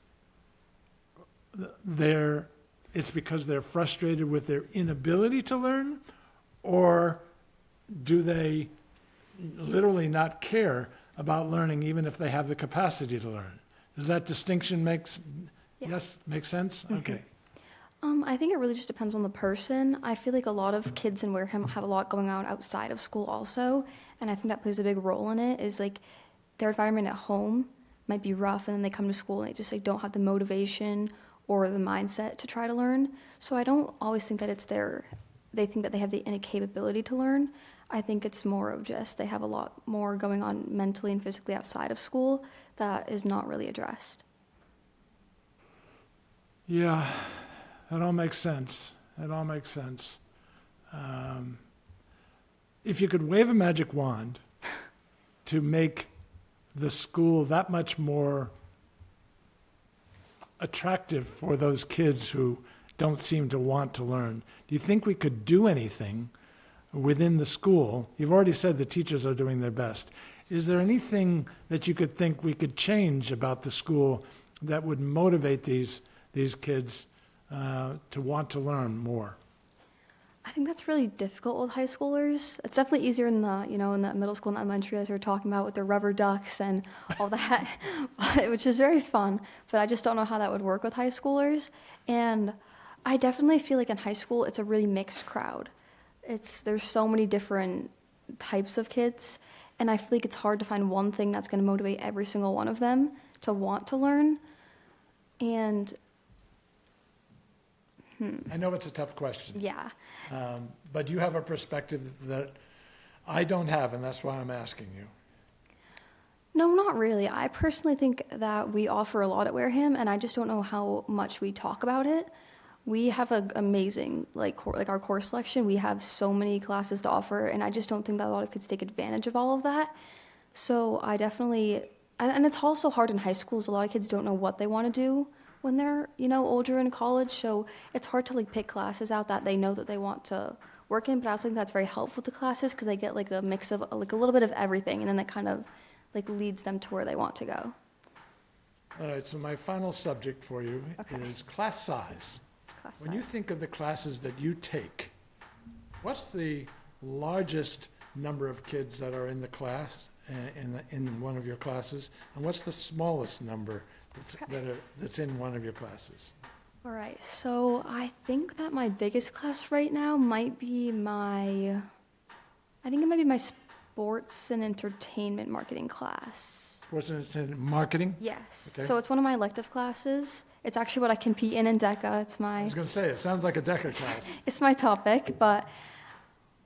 because they're frustrated with their inability to learn, or do they literally not care about learning even if they have the capacity to learn? Does that distinction make sense? Okay. I think it really just depends on the person. I feel like a lot of kids in Wareham have a lot going on outside of school also, and I think that plays a big role in it, is their environment at home. might be rough, and then they come to school and they just like don't have the motivation or the mindset to try to learn. So I don't always think that they think that they have the innate capability to learn. I think it's more of just they have a lot more going on mentally and physically outside of school that is not really addressed. Yeah, that all makes sense. If you could wave a magic wand to make the school that much more attractive for those kids who don't seem to want to learn, do you think we could do anything within the school? You've already said the teachers are doing their best. Is there anything that you could think we could change about the school that would motivate these kids to want to learn more? I think that's really difficult with high schoolers. It's definitely easier in the, in the middle school and elementary, as we were talking about, with the rubber ducks and all that, which is very fun. But I just don't know how that would work with high schoolers. And I definitely feel like in high school, it's a really mixed crowd. There's so many different types of kids, and I feel like it's hard to find one thing that's going to motivate every single one of them to want to learn. And I know it's a tough question. yeah. But you have a perspective that I don't have, and that's why I'm asking you. No, not really. I personally think that we offer a lot at Wareham, and I just don't know how much we talk about it. We have an amazing, like our course selection. We have so many classes to offer, and I just don't think that a lot of kids take advantage of all of that. So I definitely, and it's also hard in high schools. A lot of kids don't know what they want to do when they're, older in college. So it's hard to pick classes out that they know that they want to work in. But I also think that's very helpful to classes because they get a mix of a little bit of everything, and then that kind of leads them to where they want to go. All right, so my final subject for you is class size. When you think of the classes that you take, what's the largest number of kids that are in the class, in one of your classes, and what's the smallest number that's in one of your classes? All right, so I think that my biggest class right now might be my sports and entertainment marketing class. Sports and entertainment marketing? Yes, Okay. so it's one of my elective classes. It's actually what I compete in DECA. It's I my was going to say, it sounds like a DECA class. it's my topic, but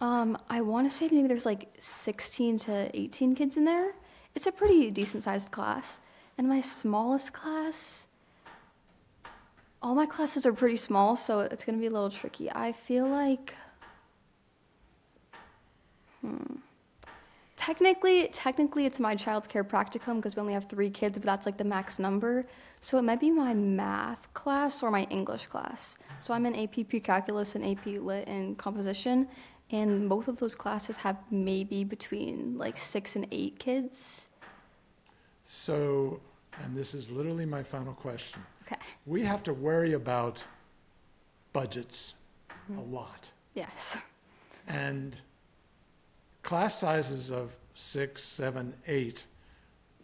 I want to say maybe there's 16 to 18 kids in there. It's a pretty decent sized class. And my smallest class, all my classes are pretty small, so it's going to be a little tricky. I feel like, technically it's my childcare practicum because we only have 3 kids, but that's the max number. So it might be my math class or my English class. So I'm in AP Pre-Calculus and AP Lit and Composition, and both of those classes have maybe between 6 and 8 kids. So, and this is literally my final question. Okay. We have to worry about budgets a lot. Yes. And class sizes of 6, 7, 8,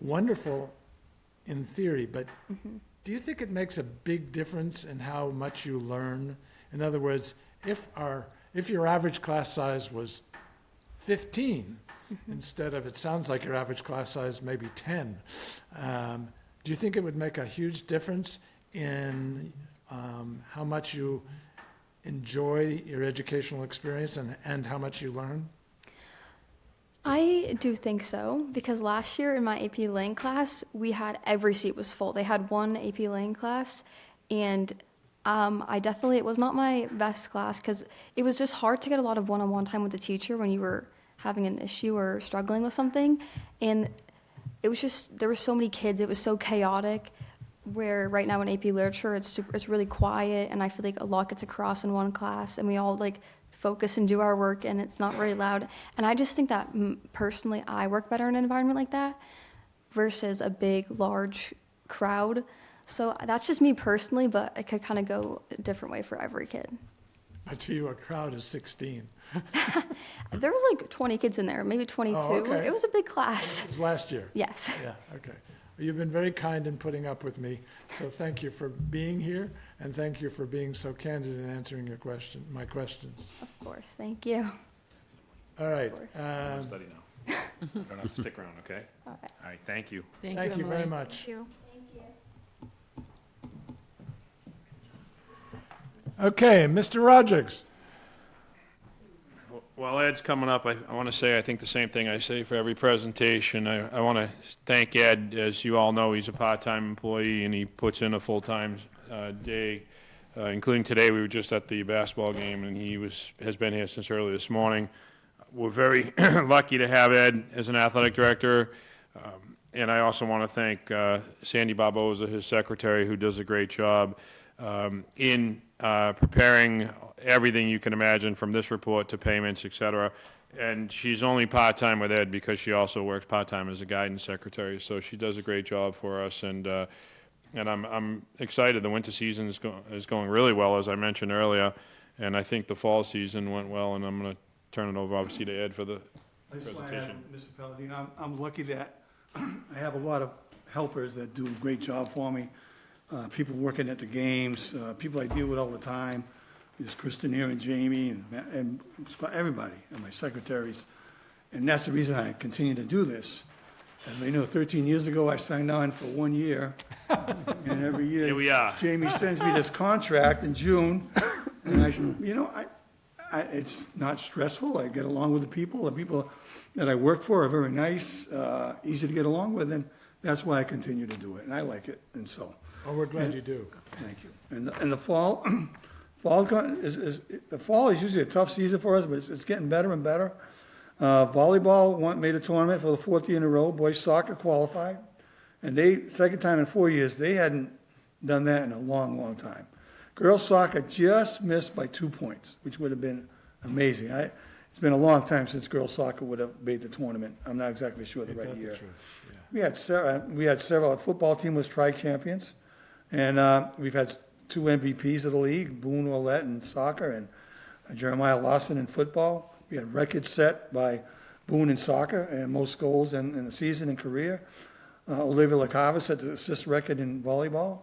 wonderful in theory, but do you think it makes a big difference in how much you learn? In other words, if your average class size was 15, instead of, it sounds like your average class size maybe 10, do you think it would make a huge difference in how much you enjoy your educational experience and how much you learn? I do think so, because last year in my AP Lang class, we had every seat was full. They had one AP Lang class, and it was not my best class because it was just hard to get a lot of one-on-one time with the teacher when you were having an issue or struggling with something. And it was just, there were so many kids, it was so chaotic, where right now in AP Literature, it's really quiet, and I feel like a lot gets across in one class, and we all focus and do our work, and it's not very loud. And I just think that personally I work better in an environment like that versus a big, large crowd. So that's just me personally, but it could kind of go a different way for every kid. I tell you, a crowd is 16. There was 20 kids in there, maybe 22. Oh, okay. It was a big class. It was last year. Yes. Yeah, okay. Well, you've been very kind in putting up with me, so thank you for being here, and thank you for being so candid in answering my questions. Of course, thank you. All right. Of course. Study now. You don't have to stick around, okay? All right. All right, thank you. Thank Thank you very Emily. much. Thank you. Okay, Mr. Rogers. While Ed's coming up, I want to say, I think the same thing I say for every presentation. I want to thank Ed. As you all know, he's a part-time employee, and he puts in a full-time day, including today. We were just at the basketball game, and he has been here since early this morning. We're very lucky to have Ed as an athletic director. And I also want to thank Sandy Barboza, his secretary, who does a great job in preparing everything you can imagine, from this report to payments, et cetera. And she's only part-time with Ed because she also works part-time as a guidance secretary. So she does a great job for us, and I'm excited. The winter season is going really well, as I mentioned earlier, and I think the fall season went well, and I'm going to turn it over, obviously, to Ed for the I just want to add, presentation. Mr. Palladino, I'm lucky that I have a lot of helpers that do a great job for me. People working at the games, people I deal with all the time. There's Kristen here and Jamie and everybody, and my secretaries. And that's the reason I continue to do this. As I know, 13 years ago, I signed on for 1 year. And every year, Here we are. Jamie sends me this contract in June. And I said, you know, it's not stressful. I get along with the people. The people that I work for are very nice, easy to get along with, and that's why I continue to do it. And I like it, and so. Oh, we're glad you do. Thank you. And the fall, the fall is usually a tough season for us, but it's getting better and better. Volleyball made a tournament for the 4th year in a row. Boys soccer qualified, and second time in 4 years. They hadn't done that in a long, long time. Girls soccer just missed by 2 points, which would have been amazing. It's been a long time since girls soccer would have made the tournament. I'm not exactly sure the right year. We had several. Our football team was tri-champions. And we've had 2 MVPs of the league, Boone Ouellette in soccer and Jeremiah Lawson in football. We had records set by Boone in soccer and most goals in the season and career. Olivia LaCava set the assist record in volleyball.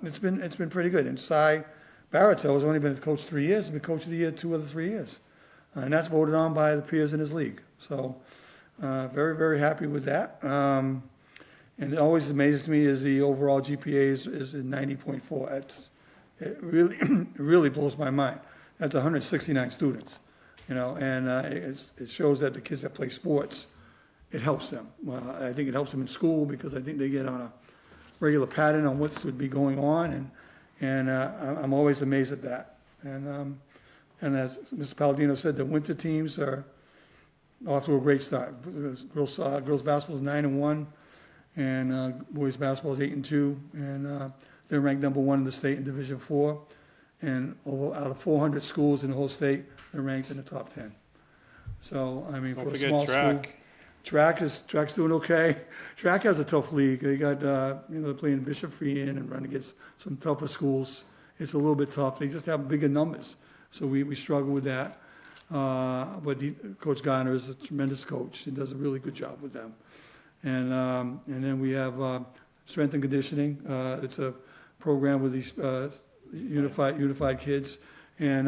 It's been pretty good. And Cy Barreto has only been a coach 3 years. He's been coach of the year 2 of the 3 years. And that's voted on by the peers in his league. So very, very happy with that. And it always amazes me is the overall GPA is 90.4. It really blows my mind. That's 169 students, you know, and it shows that the kids that play sports, it helps them. I think it helps them in school because I think they get on a regular pattern on what would be going on, and I'm always amazed at that. And as Mr. Palladino said, the winter teams are off to a great start. Girls basketball is 9-1. And boys basketball is 8-2, and they're ranked number 1 in the state in Division IV. And out of 400 schools in the whole state, they're ranked in the top 10. So I mean, Don't for a forget small track. school, track's doing okay. Track has a tough league. They got they're playing Bishop Freehan and running against some tougher schools. It's a little bit tough. They just have bigger numbers, so we struggle with that. But Coach Garner is a tremendous coach. He does a really good job with them. And then we have strength and conditioning. It's a program with these unified kids, and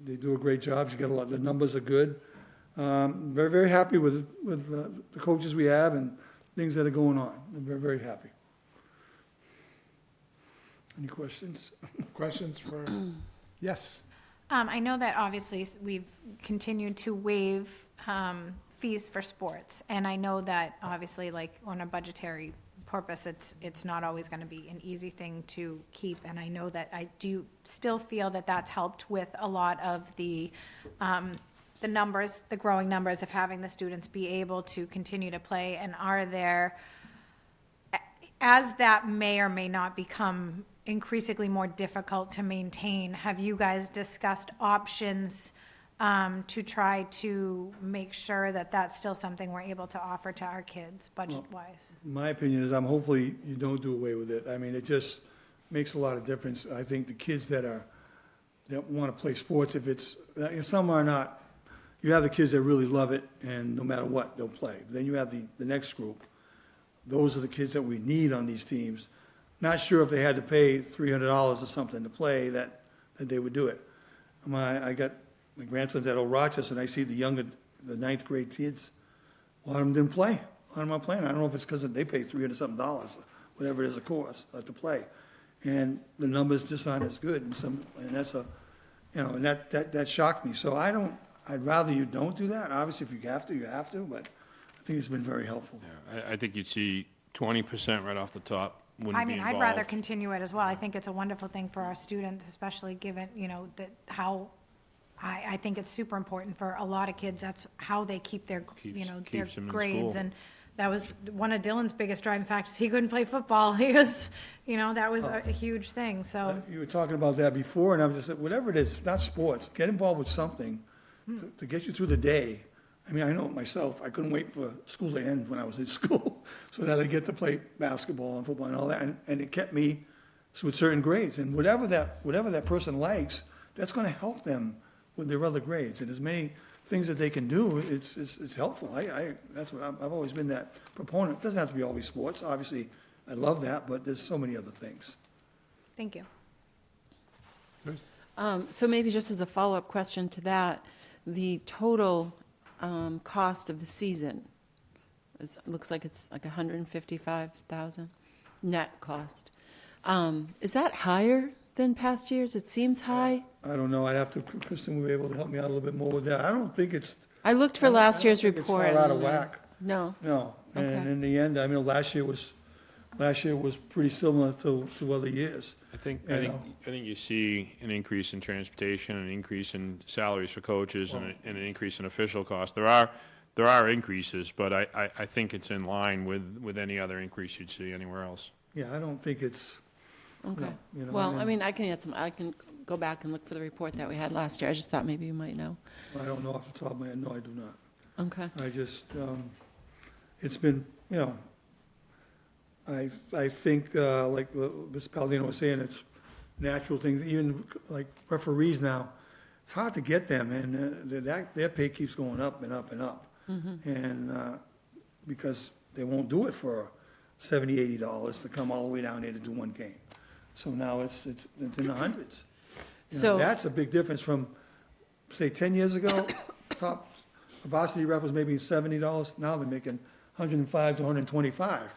they do a great job. You got a lot. The numbers are good. Very, very happy with the coaches we have and things that are going on. I'm very, very happy. Any questions? Questions for, yes. I know that obviously we've continued to waive fees for sports, and I know that obviously, like, on a budgetary purpose, it's not always going to be an easy thing to keep, and I know that I do still feel that that's helped with a lot of the numbers, the growing numbers of having the students be able to continue to play. And are there, as that may or may not become increasingly more difficult to maintain, have you guys discussed options to try to make sure that that's still something we're able to offer to our kids budget-wise? My opinion is hopefully you don't do away with it. I mean, it just makes a lot of difference. I think the kids that want to play sports, if some are not, you have the kids that really love it, and no matter what, they'll play. Then you have the next group. Those are the kids that we need on these teams. Not sure if they had to pay $300 or something to play that they would do it. I got my grandson's at Old Rochester, and I see the 9th grade kids. A lot of them didn't play. A lot of them aren't playing. I don't know if it's because they pay $300-something, whatever it is, a course, to play. And the numbers just aren't as good, and that's and that shocked me. So I'd rather you don't do that. Obviously, if you have to, you have to, but I think it's been very helpful. I think you'd see 20% right off the top wouldn't I be mean, involved. I'd rather continue it as well. I think it's a wonderful thing for our students, especially given, I think it's super important for a lot of kids. That's how they keep their, their Keeps them in grades. school. And that was one of Dylan's biggest driving factors. He couldn't play football. He was, that was a huge thing, so. You were talking about that before, and I was just, whatever it is, not sports, get involved with something to get you through the day. I mean, I know myself, I couldn't wait for school to end when I was in school, so that I'd get to play basketball and football and all that, and it kept me with certain grades. And whatever that person likes, that's gonna help them with their other grades. And as many things that they can do, it's helpful. That's what I've always been that proponent. It doesn't have to be always sports, obviously, I love that, but there's so many other things. Thank you. So maybe just as a follow-up question to that, the total cost of the season, it looks like it's like $155,000 net cost. Is that higher than past years? It seems high. I don't know, I'd have to, Kristen will be able to help me out a little bit more with that. I don't think it's, I looked for last year's report. It's far out of and, whack. No. No, and Okay. in the end, I mean, last year was pretty similar to other years. I think You know. you see an increase in transportation, an increase in salaries for coaches, and an increase in official costs. There are increases, but I think it's in line with any other increase you'd see anywhere else. Yeah, I don't think it's, Okay. No, you know, Well, and- I mean, I can go back and look for the report that we had last year. I just thought maybe you might know. I don't know off the top of my head, no, I do not. Okay. I just, it's been, I think, like Ms. Palladino was saying, it's natural things, even like referees now, it's hard to get them, and their pay keeps going up and up and up. And, because they won't do it for $70, $80 to come all the way down there to do one game. So now it's in the hundreds. So- That's a big difference from, say, 10 years ago, top varsity ref was maybe $70, now they're making $105 to $125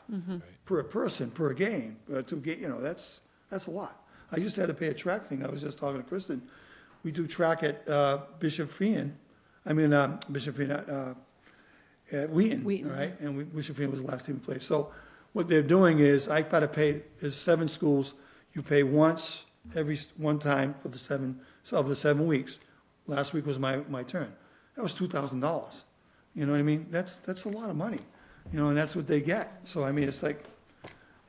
per person, per game, that's a lot. I used to have to pay a track thing, I was just talking to Kristen, we do track at Bishop Feion, at Wheaton, Wheaton, right? And Bishop Feion was the last team we played. So what they're doing is, I gotta pay, there's 7 schools, you pay once, one time for the 7 weeks. Last week was my turn. That was $2,000. You know what I mean? That's a lot of money, and that's what they get. So, I mean, it's like,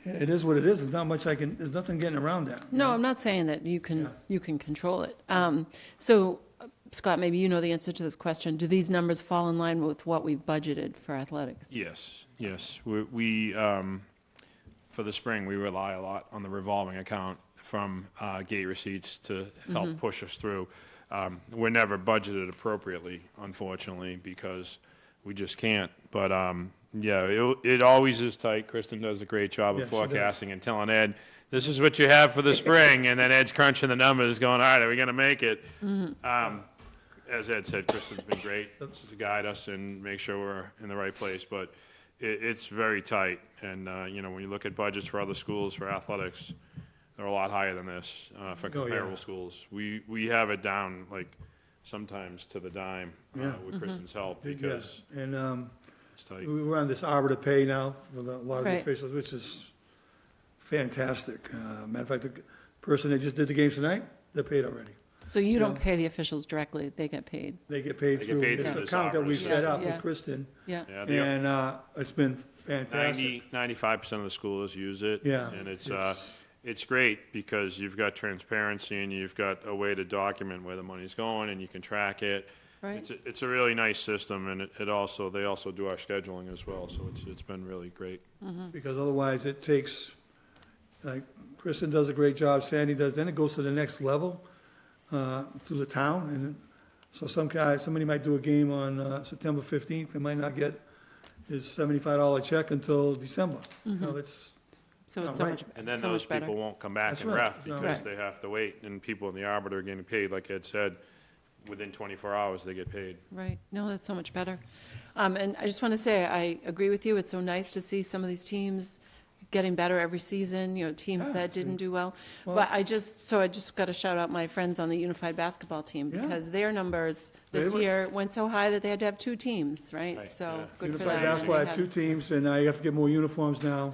it is what it is. There's not much there's nothing getting around that. No, I'm not saying that you can control it. So, Scott, maybe you know the answer to this question. Do these numbers fall in line with what we've budgeted for athletics? Yes. We for the spring, we rely a lot on the revolving account from gate receipts to help push us through. We're never budgeted appropriately, unfortunately, because we just can't. But, it always is tight. Kristen does a great job Yes, of she does. forecasting and telling Ed, this is what you have for the spring, and then Ed's crunching the numbers, going, all right, are we going to make it? As Ed said, Kristen's been great to guide us and make sure we're in the right place, but it's very tight. And, when you look at budgets for other schools for athletics, they're a lot higher than this for comparable schools. We have it down, like, sometimes to the dime with Kristen's help, because Yes, and it's tight. we're on this arbiter pay now for a lot of the Right. officials, which is fantastic. Matter of fact, the person that just did the games tonight, they're paid already. So you don't pay the officials directly, they get paid? They get paid They get through paid this through this account that we've arbiter set system. up with Yeah. Kristen, Yeah. Yeah, and it's been fantastic. 95% of the schools use it. Yeah, And it's great because you've got transparency and you've got a way to document where the money's going and you can track it. Right. It's a really nice system, and they also do our scheduling as well, so it's been really great. Because otherwise it takes, like, Kristen does a great job, Sandy does, then it goes to the next level through the town, and so somebody might do a game on September 15th, they might not get his $75 check until December. It's, So it's Oh, so right. much, And then so those much better. people won't come back That's and right. ref No. because Right. they have to wait, and people in the arbiter are getting paid, like Ed said, within 24 hours, they get paid. Right, no, that's so much better. And I just want to say, I agree with you, it's so nice to see some of these teams getting better every season, teams that didn't do well. But I just got to shout out my friends on the unified basketball team, Yeah. because their numbers this They were- year went so high that they had to have 2 teams, right? Right, So, yeah. good for Unified them. basketball They had 2 had teams, and now you have to get more uniforms now.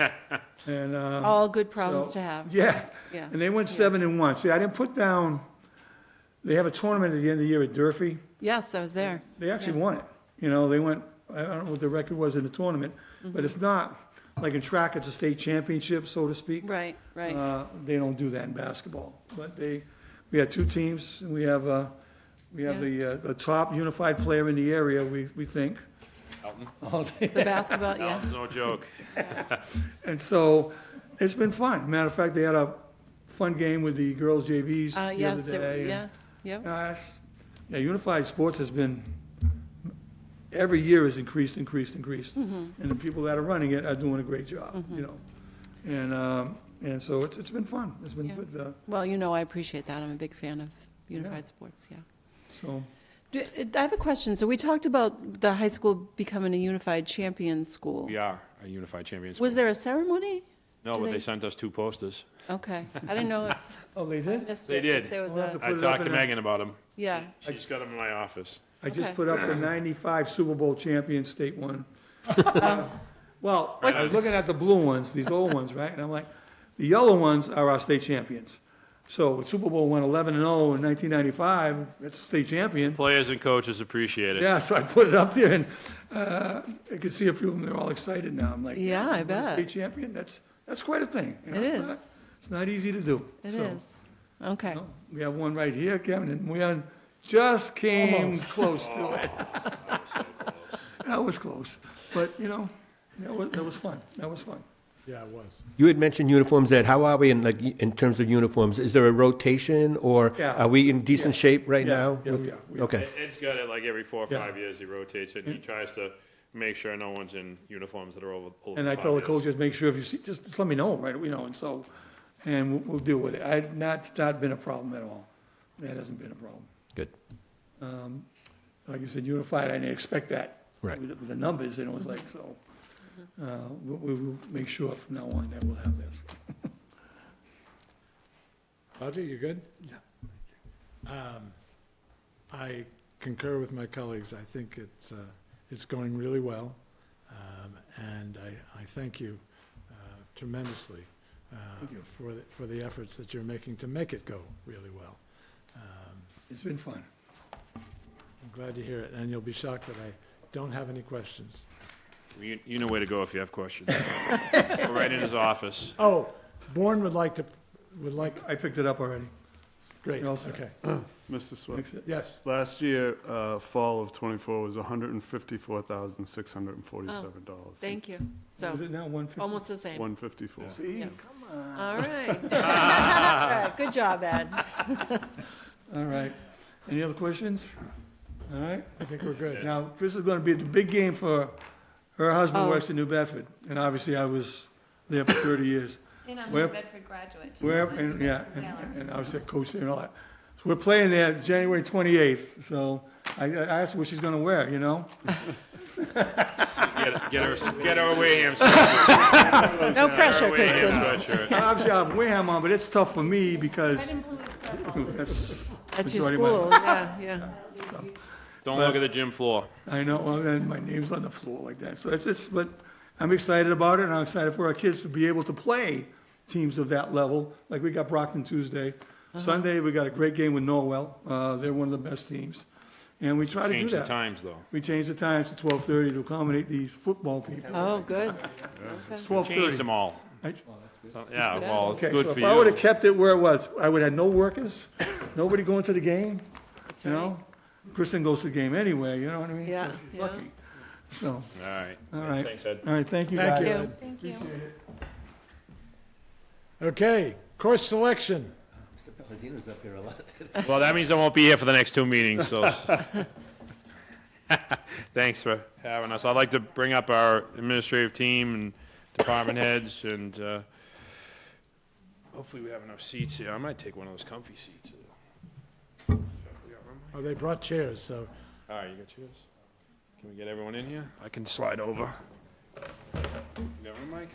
And, All good problems so- to have. Yeah. Yeah. And they went 7-1. See, I didn't put down, they have a tournament at the end of the year at Durfee. Yes, I was there. They actually won it. They went, I don't know what the record was in the tournament, Mm-hmm. but it's not, like in track, it's a state championship, so to speak. Right, right. They don't do that in basketball. But we had 2 teams, and we have the top unified player in the area, we think. Elton? The basketball, yeah. Elton's no joke. And so, it's been fun. Matter of fact, they had a fun game with the girls JVs the Yes, other day. yeah, yep. Yeah, unified sports has been, every year has increased. Mm-hmm. And the people that are running it are doing a great job, And so it's been fun. It's been Yeah. good, Well, I appreciate that. I'm a big fan of unified sports, yeah. so. I have a question. So we talked about the high school becoming a unified champion school. We are a unified champions. Was there a ceremony? No, do but they- they sent us 2 posters. Okay. I didn't know if Oh, they did? missed They it, did. if there was We'll have a, to I put it up talked to in a- Megan about them. yeah. She's got them in my office. I just Okay. put up the 95 Super Bowl champion state one. Well, I was looking at the blue ones, these old ones, right? And I'm like, the yellow ones are our state champions. So Super Bowl went 11-0 in 1995, that's a state champion. Players and coaches appreciate it. Yeah, so I put it up there, and I could see a few of them, they're all excited now. I'm like, Yeah, I we're a bet. State champion, that's quite a thing. It It's not- is. It's not easy to do. It So, is. Okay. We have one right here, Kevin, and we just came close to it. That was close, but, that was fun, Yeah, it was. You had mentioned uniforms, Ed. How are we in terms of uniforms? Is there a rotation, or Yeah. are we in decent shape right Yeah, now? yeah, we are. Okay. Ed's got it like every 4 or Yeah. 5 years, he rotates it, and he tries to make sure no one's in uniforms that are over 5 And I told the years. coaches, make sure if you see, just let me know, right, and so, and we'll deal with it. It's not been a problem at all. That hasn't been a problem. Good. Like you said, unified, I didn't expect that. Right. With the numbers, and it was like, so, we will make sure from now on that we'll have this. Roger, you good? Yeah. I concur with my colleagues. I think it's going really well. And I thank you tremendously for the efforts that you're making to make it go really well. It's been fun. I'm glad to hear it, and you'll be shocked that I don't have any questions. You know where to go if you have questions. Go right in his office. Oh, Bourne would like, I picked it up already. great, You're all set. okay. Mr. Swett, Fix it. Yes, last year, fall of '24 was $154,647. Thank you. So, Is it now 150? almost the same. 154. See, Yeah. come on. All right. All right. Good job, Ed. All right. Any other questions? All right. I think we're good. Now, this is gonna be the big game for, her husband Oh. works in New Bedford, and obviously I was there for 30 years. And I'm Where- a Bedford graduate. Where, and obviously I coached there and all that. So we're playing there January 28th, so I asked her what she's gonna wear, Get her a Wareham No pressure, Kristen. sweatshirt. Obviously I have Wareham on, but it's tough for me because Red and blue is good. that's. That's your majority of my- school, yeah. Don't look at the gym floor. I know, well, and my name's on the floor like that. So but I'm excited about it, and I'm excited for our kids to be able to play teams of that level. Like we got Brockton Tuesday. Sunday, we got a great game with Norwell. They're one of the best teams. And we try to do Change the that. times, though. We changed the times to 12:30 to accommodate these football people. Oh, good. It's Change 12:30. them all. I- So, yeah, well, it's Okay, good so for if I would've you. kept it where it was, I would've had no workers, nobody going to the game, That's you right. know? Kristen goes to the game anyway, you know what I mean? So Yeah, she's yeah. lucky. So, All right. all right. Thanks, Ed. All right, thank you Thank guys. you. Thank you. Okay, course selection. Mr. Palladino's up here a lot. Well, that means I won't be here for the next 2 meetings, so. Thanks for having us. I'd like to bring up our administrative team and department heads, and hopefully we have enough seats here. I might take one of those comfy seats. We got room? Oh, they brought chairs, so All right, you got yours? Can we get everyone in here? I can slide over. You got one, Mike?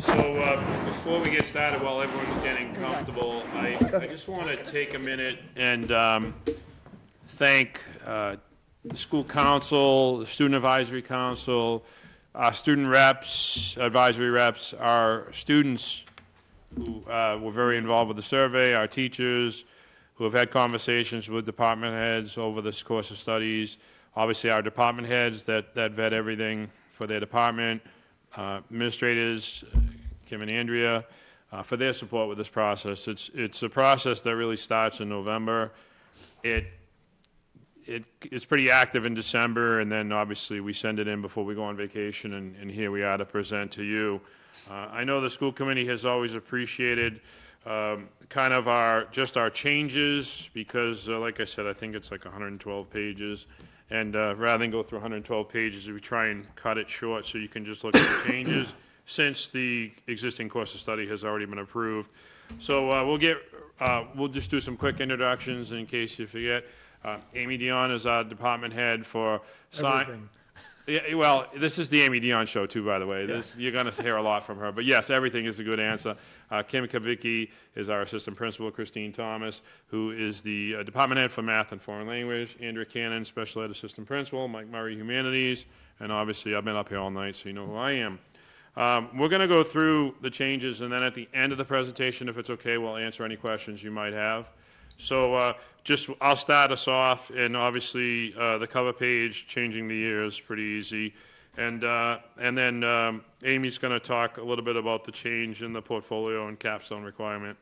So, before we get started, while everyone's getting comfortable, I just want to take a minute and thank the school council, the student advisory council, our student reps, advisory reps, our students who were very involved with the survey, our teachers who have had conversations with department heads over this course of studies, obviously our department heads that vet everything for their department, administrators, Kim and Andrea, for their support with this process. It's a process that really starts in November. It's pretty active in December, and then obviously we send it in before we go on vacation, and here we are to present to you. I know the school committee has always appreciated kind of our changes, because like I said, I think it's like 112 pages. And rather than go through 112 pages, we try and cut it short so you can just look at the changes since the existing course of study has already been approved. So we'll just do some quick introductions in case you forget. Amy Dion is our department head for everything. Yeah, well, this is the Amy Dion show too, by the way. You're going to hear a lot from her. But yes, everything is a good answer. Kim Kavicki is our assistant principal. Christine Thomas, who is the department head for math and foreign language. Andrea Cannon, special ed assistant principal. Mike Murray, humanities. And obviously, I've been up here all night, so you know who I am. We're going to go through the changes, and then at the end of the presentation, if it's okay, we'll answer any questions you might have. So I'll start us off, and obviously the cover page, changing the year, is pretty easy. And then Amy's going to talk a little bit about the change in the portfolio and capstone requirement.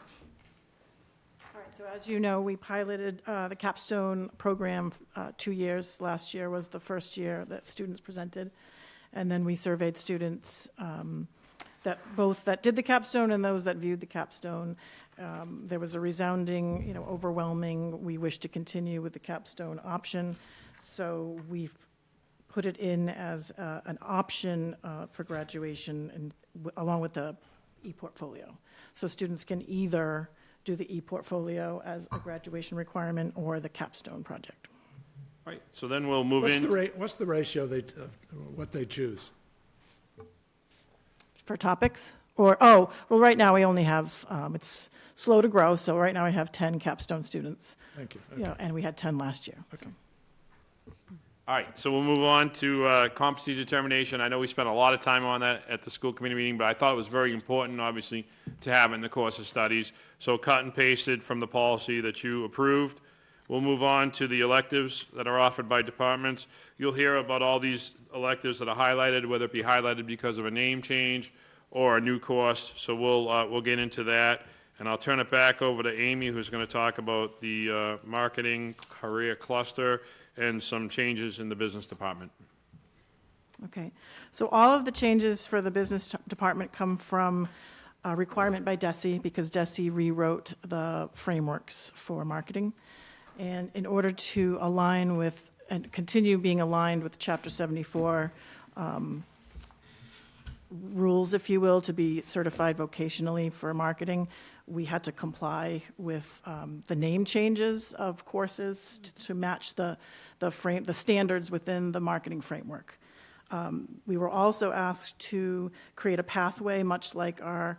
All right, so as you know, we piloted the capstone program 2 years. Last year was the first year that students presented. And then we surveyed students that did the capstone and those that viewed the capstone. There was a resounding, overwhelming, we wish to continue with the capstone option. So we've put it in as an option for graduation and along with the e-portfolio. So students can either do the e-portfolio as a graduation requirement or the capstone project. Right, so then we'll move in. What's the ratio what they choose? For topics? Well, right now we only have, it's slow to grow, so right now I have 10 capstone students. Thank you. Okay. And we had 10 last year. Okay. So. All right, so we'll move on to competency determination. I know we spent a lot of time on that at the school committee meeting, but I thought it was very important, obviously, to have in the course of studies. So cut and pasted from the policy that you approved. We'll move on to the electives that are offered by departments. You'll hear about all these electives that are highlighted, whether it be highlighted because of a name change or a new course. So we'll get into that. And I'll turn it back over to Amy, who's going to talk about the marketing career cluster and some changes in the business department. Okay, so all of the changes for the business department come from a requirement by DESE, because DESE rewrote the frameworks for marketing. And in order to align with and continue being aligned with Chapter 74 rules, if you will, to be certified vocationally for marketing, we had to comply with the name changes of courses to match the standards within the marketing framework. We were also asked to create a pathway, much like our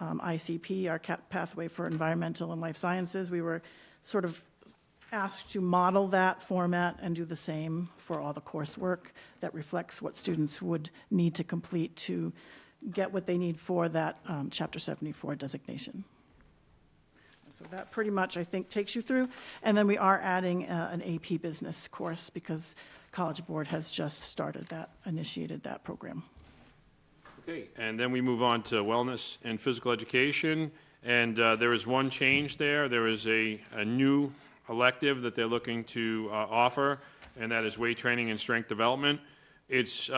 ICP, our pathway for environmental and life sciences. We were sort of asked to model that format and do the same for all the coursework that reflects what students would need to complete to get what they need for that Chapter 74 designation. So that pretty much, I think, takes you through. And then we are adding an AP business course because College Board has just initiated that program. Okay, and then we move on to wellness and physical education. And there is one change there. There is a new elective that they're looking to offer, and that is weight training and strength development. It's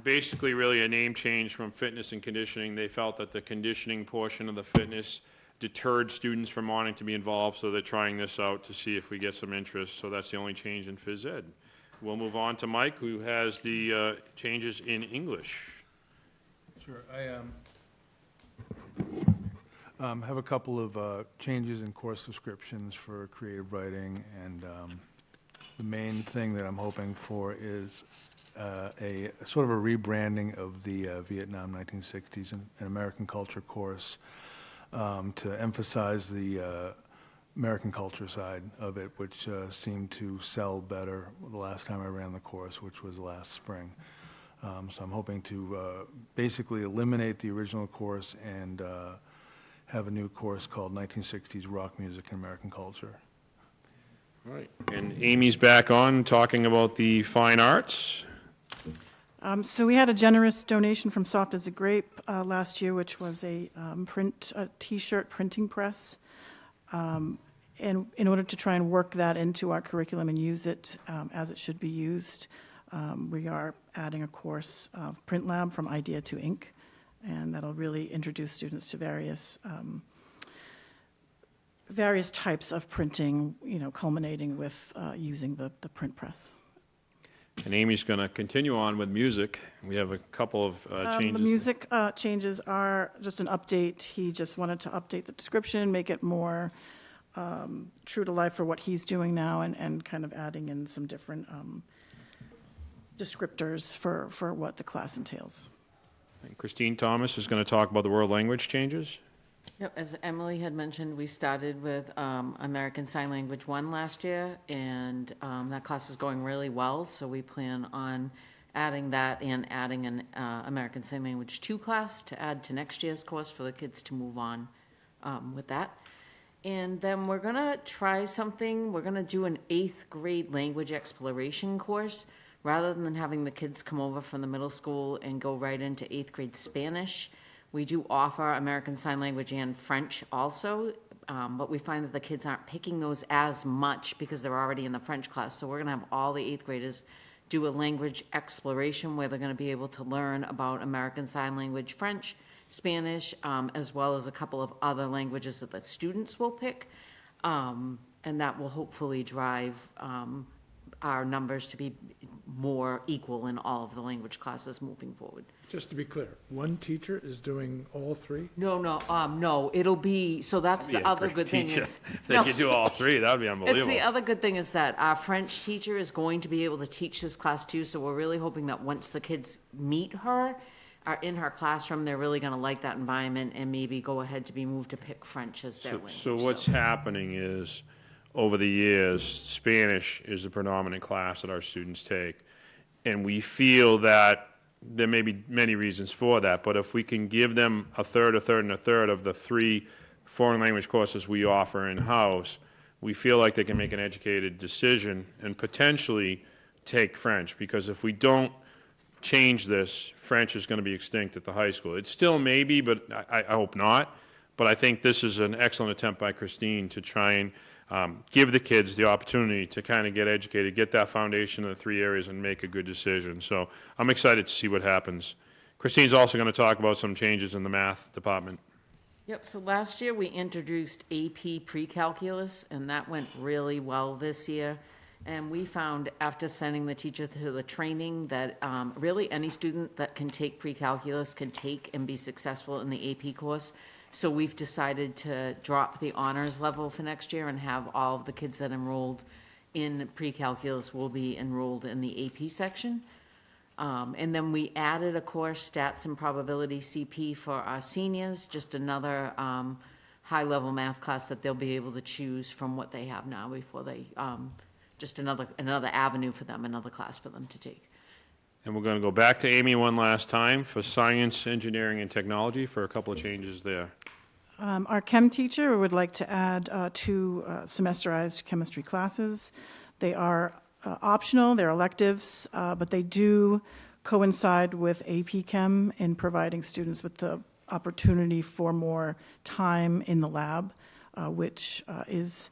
basically really a name change from fitness and conditioning. They felt that the conditioning portion of the fitness deterred students from wanting to be involved, so they're trying this out to see if we get some interest. So that's the only change in phys ed. We'll move on to Mike, who has the changes in English. Sure. Have a couple of changes in course descriptions for creative writing, and the main thing that I'm hoping for is a sort of a rebranding of the Vietnam 1960s and American culture course to emphasize the American culture side of it, which seemed to sell better the last time I ran the course, which was last spring. So I'm hoping to basically eliminate the original course and have a new course called 1960s Rock Music and American Culture. All right. And Amy's back on talking about the fine arts. So we had a generous donation from Soft as a Grape last year, which was a T-shirt printing press. And in order to try and work that into our curriculum and use it as it should be used, we are adding a course of Print Lab from idea to ink, and that'll really introduce students to various types of printing, culminating with using the print press. And Amy's going to continue on with music. We have a couple of changes. The music changes are just an update. He just wanted to update the description, make it more true to life for what he's doing now, and kind of adding in some different descriptors for what the class entails. And Christine Thomas is going to talk about the world language changes. Yep, as Emily had mentioned, we started with American Sign Language 1 last year, and that class is going really well, so we plan on adding that and adding an American Sign Language 2 class to add to next year's course for the kids to move on with that. And then we're going to try something. We're going to do an 8th grade language exploration course. Rather than having the kids come over from the middle school and go right into 8th grade Spanish, we do offer American Sign Language and French also, but we find that the kids aren't picking those as much because they're already in the French class. So we're going to have all the 8th graders do a language exploration where they're going to be able to learn about American Sign Language, French, Spanish, as well as a couple of other languages that the students will pick. And that will hopefully drive our numbers to be more equal in all of the language classes moving forward. Just to be clear, one teacher is doing all three? No, it'll be, so that's the other good thing is. If they could do all three, that would be unbelievable. It's the other good thing is that our French teacher is going to be able to teach this class too, so we're really hoping that once the kids meet her, are in her classroom, they're really gonna like that environment and maybe go ahead to be moved to pick French as their language. So what's happening is, over the years, Spanish is the predominant class that our students take. And we feel that there may be many reasons for that, but if we can give them a third of the 3 foreign language courses we offer in-house, we feel like they can make an educated decision and potentially take French. Because if we don't change this, French is going to be extinct at the high school. It still may be, but I hope not. But I think this is an excellent attempt by Christine to try and give the kids the opportunity to kind of get educated, get that foundation in the 3 areas, and make a good decision. So I'm excited to see what happens. Christine's also going to talk about some changes in the math department. Yep, so last year we introduced AP pre-calculus, and that went really well this year. And we found after sending the teacher to the training that really any student that can take pre-calculus can take and be successful in the AP course. So we've decided to drop the honors level for next year and have all of the kids that enrolled in pre-calculus will be enrolled in the AP section. And then we added a course, Stats and Probability CP, for our seniors, just another high-level math class that they'll be able to choose from what they have now before they, just another avenue for them, another class for them to take. And we're going to go back to Amy one last time for science, engineering, and technology for a couple of changes there. Our chem teacher would like to add 2 semesterized chemistry classes. They are optional, they're electives, but they do coincide with AP Chem in providing students with the opportunity for more time in the lab, which is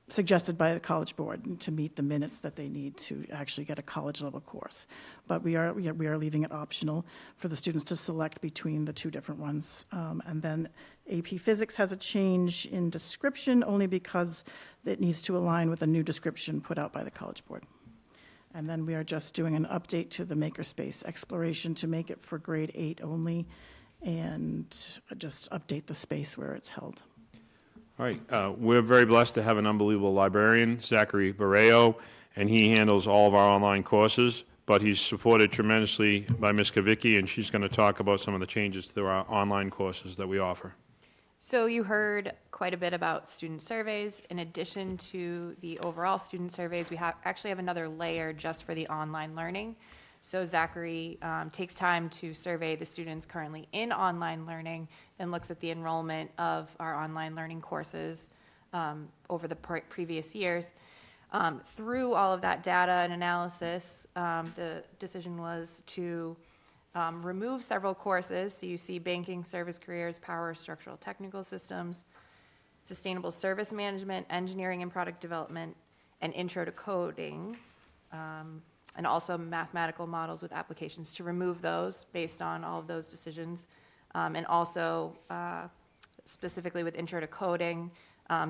suggested by the College Board to meet the minutes that they need to actually get a college-level course. But we are leaving it optional for the students to select between the 2 different ones. And then AP Physics has a change in description only because it needs to align with a new description put out by the College Board. And then we are just doing an update to the makerspace exploration to make it for grade 8 only. and just update the space where it's held. All right, we're very blessed to have an unbelievable librarian, Zachary Barreo, and he handles all of our online courses, but he's supported tremendously by Ms. Kavicki, and she's going to talk about some of the changes to our online courses that we offer. So you heard quite a bit about student surveys. In addition to the overall student surveys, we actually have another layer just for the online learning. So Zachary takes time to survey the students currently in online learning and looks at the enrollment of our online learning courses over the previous years. Through all of that data and analysis, the decision was to remove several courses. So you see banking, service careers, power, structural technical systems, sustainable service management, engineering and product development, and intro to coding. And also mathematical models with applications, to remove those based on all of those decisions. And also, specifically with intro to coding,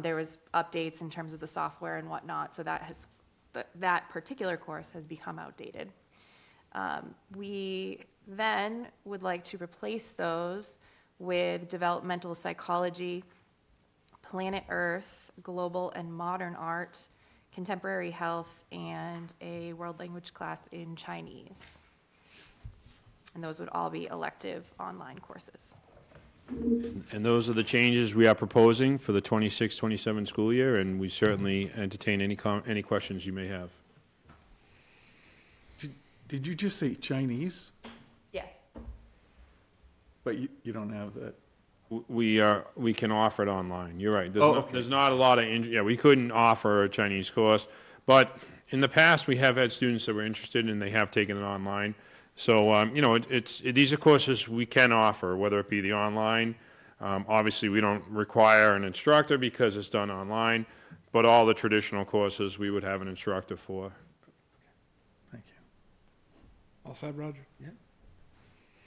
there was updates in terms of the software and whatnot, so that particular course has become outdated. We then would like to replace those with developmental psychology, planet Earth, global and modern art, contemporary health, and a world language class in Chinese. And those would all be elective online courses. And those are the changes we are proposing for the 26-27 school year, and we certainly entertain any questions you may have. Did you just say Chinese? Yes. But you don't have that? We can offer it online. You're right. Okay. There's not a lot of, we couldn't offer a Chinese course, but in the past, we have had students that were interested and they have taken it online. So, these are courses we can offer, whether it be the online. Obviously, we don't require an instructor because it's done online, but all the traditional courses we would have an instructor for. Thank you. All set, Roger? Yeah.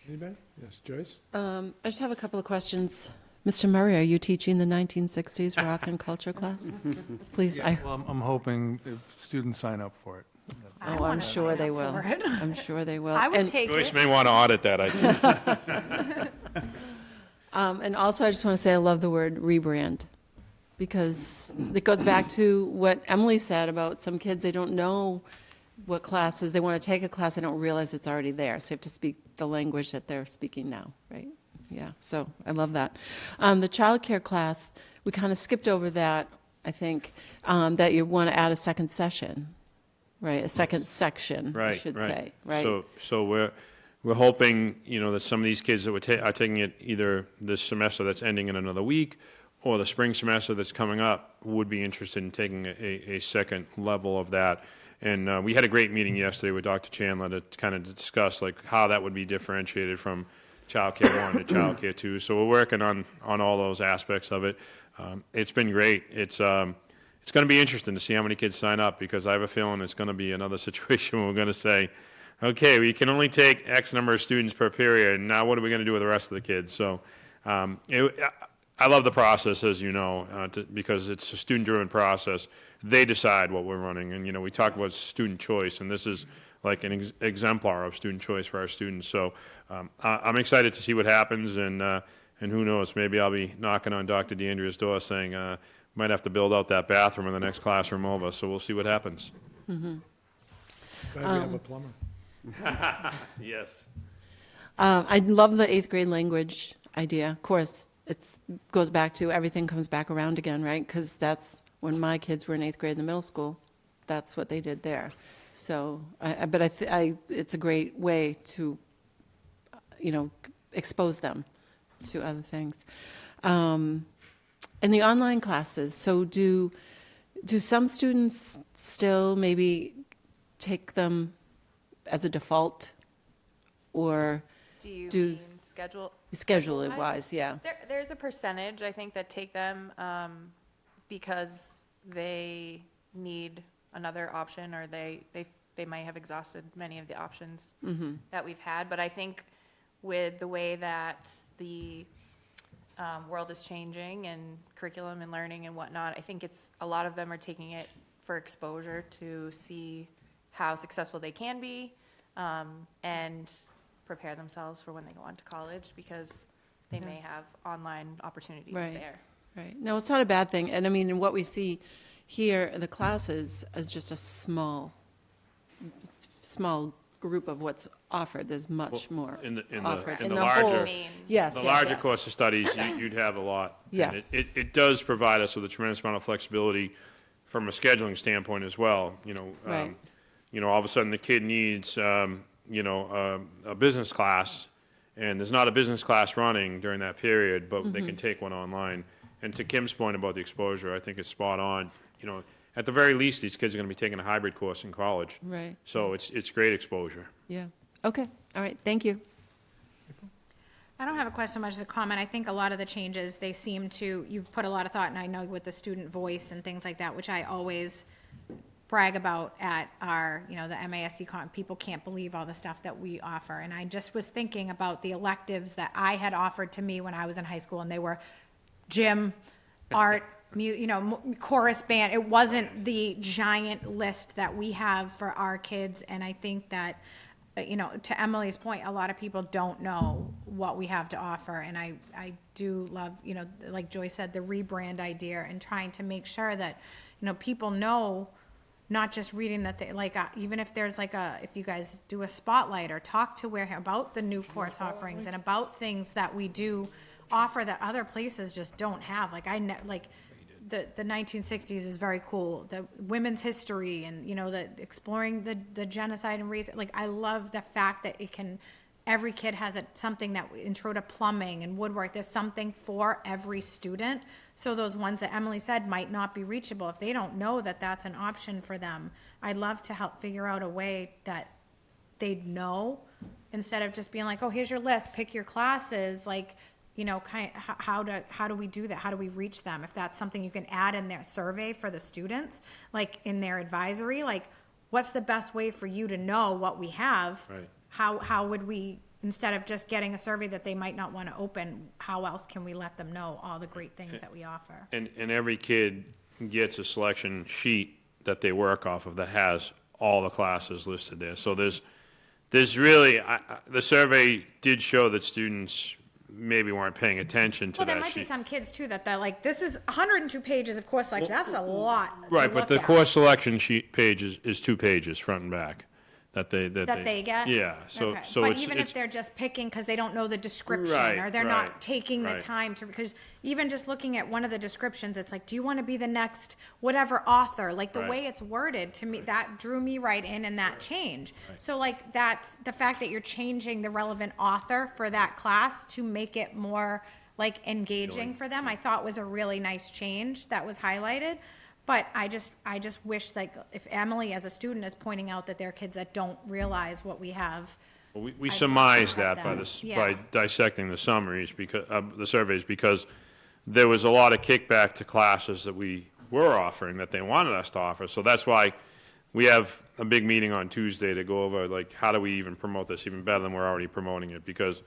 Anybody? Yes, Joyce? I just have a couple of questions. Mr. Murray, are you teaching the 1960s rock and culture class? Please, Well, I'm hoping if students sign up for it. I'm sure they will. I'm sure they will. I would And- take Joyce it. may want to audit that, I think. And also, I just want to say I love the word rebrand, because it goes back to what Emily said about some kids, they don't know what classes, they want to take a class, they don't realize it's already there. So you have to speak the language that they're speaking now, right? Yeah, so I love that. The childcare class, we kind of skipped over that, I think, that you want to add a second session, right? A second section, I Right, should right. say, right? So we're hoping, that some of these kids that are taking it either this semester that's ending in another week or the spring semester that's coming up would be interested in taking a second level of that. And we had a great meeting yesterday with Dr. Chandler to kind of discuss like how that would be differentiated from Child Care 1 to Child Care 2. So we're working on all those aspects of it. It's been great. It's going to be interesting to see how many kids sign up, because I have a feeling it's going to be another situation where we're going to say, okay, we can only take X number of students per period, and now what are we going to do with the rest of the kids? So I love the process, as you know, because it's a student-driven process. They decide what we're running, and, we talk about student choice, and this is like an exemplar of student choice for our students. So I'm excited to see what happens, and who knows, maybe I'll be knocking on Dr. DeAndrea's door saying, might have to build out that bathroom in the next classroom over, so we'll see what happens. Glad we have a plumber. Yes. I love the 8th grade language idea. Of course, it goes back to everything comes back around again, right? Because that's when my kids were in 8th grade in the middle school. That's what they did there. So, it's a great way to, expose them to other things. And the online classes, so do some students still maybe take them as a default, or Do you Do- mean schedule? schedule-wise, yeah? There's a percentage, I think, that take them because they need another option, or they might have exhausted many of the options that we've had. But I think with the way that the world is changing and curriculum and learning and whatnot, I think a lot of them are taking it for exposure to see how successful they can be and prepare themselves for when they go on to college, because they may have online opportunities Right. there. Right. No, it's not a bad thing. And I mean, what we see here, the classes is just a small group of what's offered. There's much more in the offered. in the whole- larger Yes, the yes, larger yes. course of studies, you'd have a lot. Yeah. And it does provide us with a tremendous amount of flexibility from a scheduling standpoint as well. Right. All of a sudden the kid needs a business class, and there's not a business class running during that period, but they can take one online. And to Kim's point about the exposure, I think it's spot on. At the very least, these kids are going to be taking a hybrid course in college. Right. So it's great exposure. Yeah. Okay. All right. Thank you. I don't have a question, much as a comment. I think a lot of the changes, they seem to, you've put a lot of thought, and I know with the student voice and things like that, which I always brag about at our, the MASC con, people can't believe all the stuff that we offer. And I just was thinking about the electives that I had offered to me when I was in high school, and they were gym, art, chorus band. It wasn't the giant list that we have for our kids, and I think that, to Emily's point, a lot of people don't know what we have to offer, and I do love, like Joy said, the rebrand idea and trying to make sure that, people know, not just reading that they, even if there's if you guys do a spotlight or talk to Wareham about the new course offerings and about things that we do offer that other places just don't have. The 1960s is very cool. The women's history and, the exploring the genocide and race. I love the fact that every kid has something that intro to plumbing and woodwork. There's something for every student. So those ones that Emily said might not be reachable. If they don't know that that's an option for them, I'd love to help figure out a way that they'd know instead of just being like, oh, here's your list, pick your classes. How do we do that? How do we reach them? If that's something you can add in their survey for the students, in their advisory, what's the best way for you to know what we have? Right. How would we, instead of just getting a survey that they might not want to open, how else can we let them know all the great things that we offer? And every kid gets a selection sheet that they work off of that has all the classes listed there. So there's really, the survey did show that students maybe weren't paying attention to Well, that there might be sheet. some kids too that they're like, this is 102 pages of course selection. That's a lot to Right, but look the at. course selection sheet page is 2 pages, front and back, that they get? Yeah, so Okay. so But it's even if they're just picking because they don't know the description, Right, or they're right, not taking the right. time to, because even just looking at one of the descriptions, it's like, do you want to be the next whatever author? The Right. way it's worded, to me, that drew me right in that change. So that's the fact that you're changing the relevant author for that class to make it more engaging for them, I thought was a really nice change that was highlighted. But I just wish, if Emily as a student is pointing out that there are kids that don't realize what we have. Well, we I'd surmised love to that have by that. by Yeah. dissecting the summaries, because, the surveys, because there was a lot of kickback to classes that we were offering, that they wanted us to offer. So that's why we have a big meeting on Tuesday to go over, how do we even promote this even better than we're already promoting it? Because,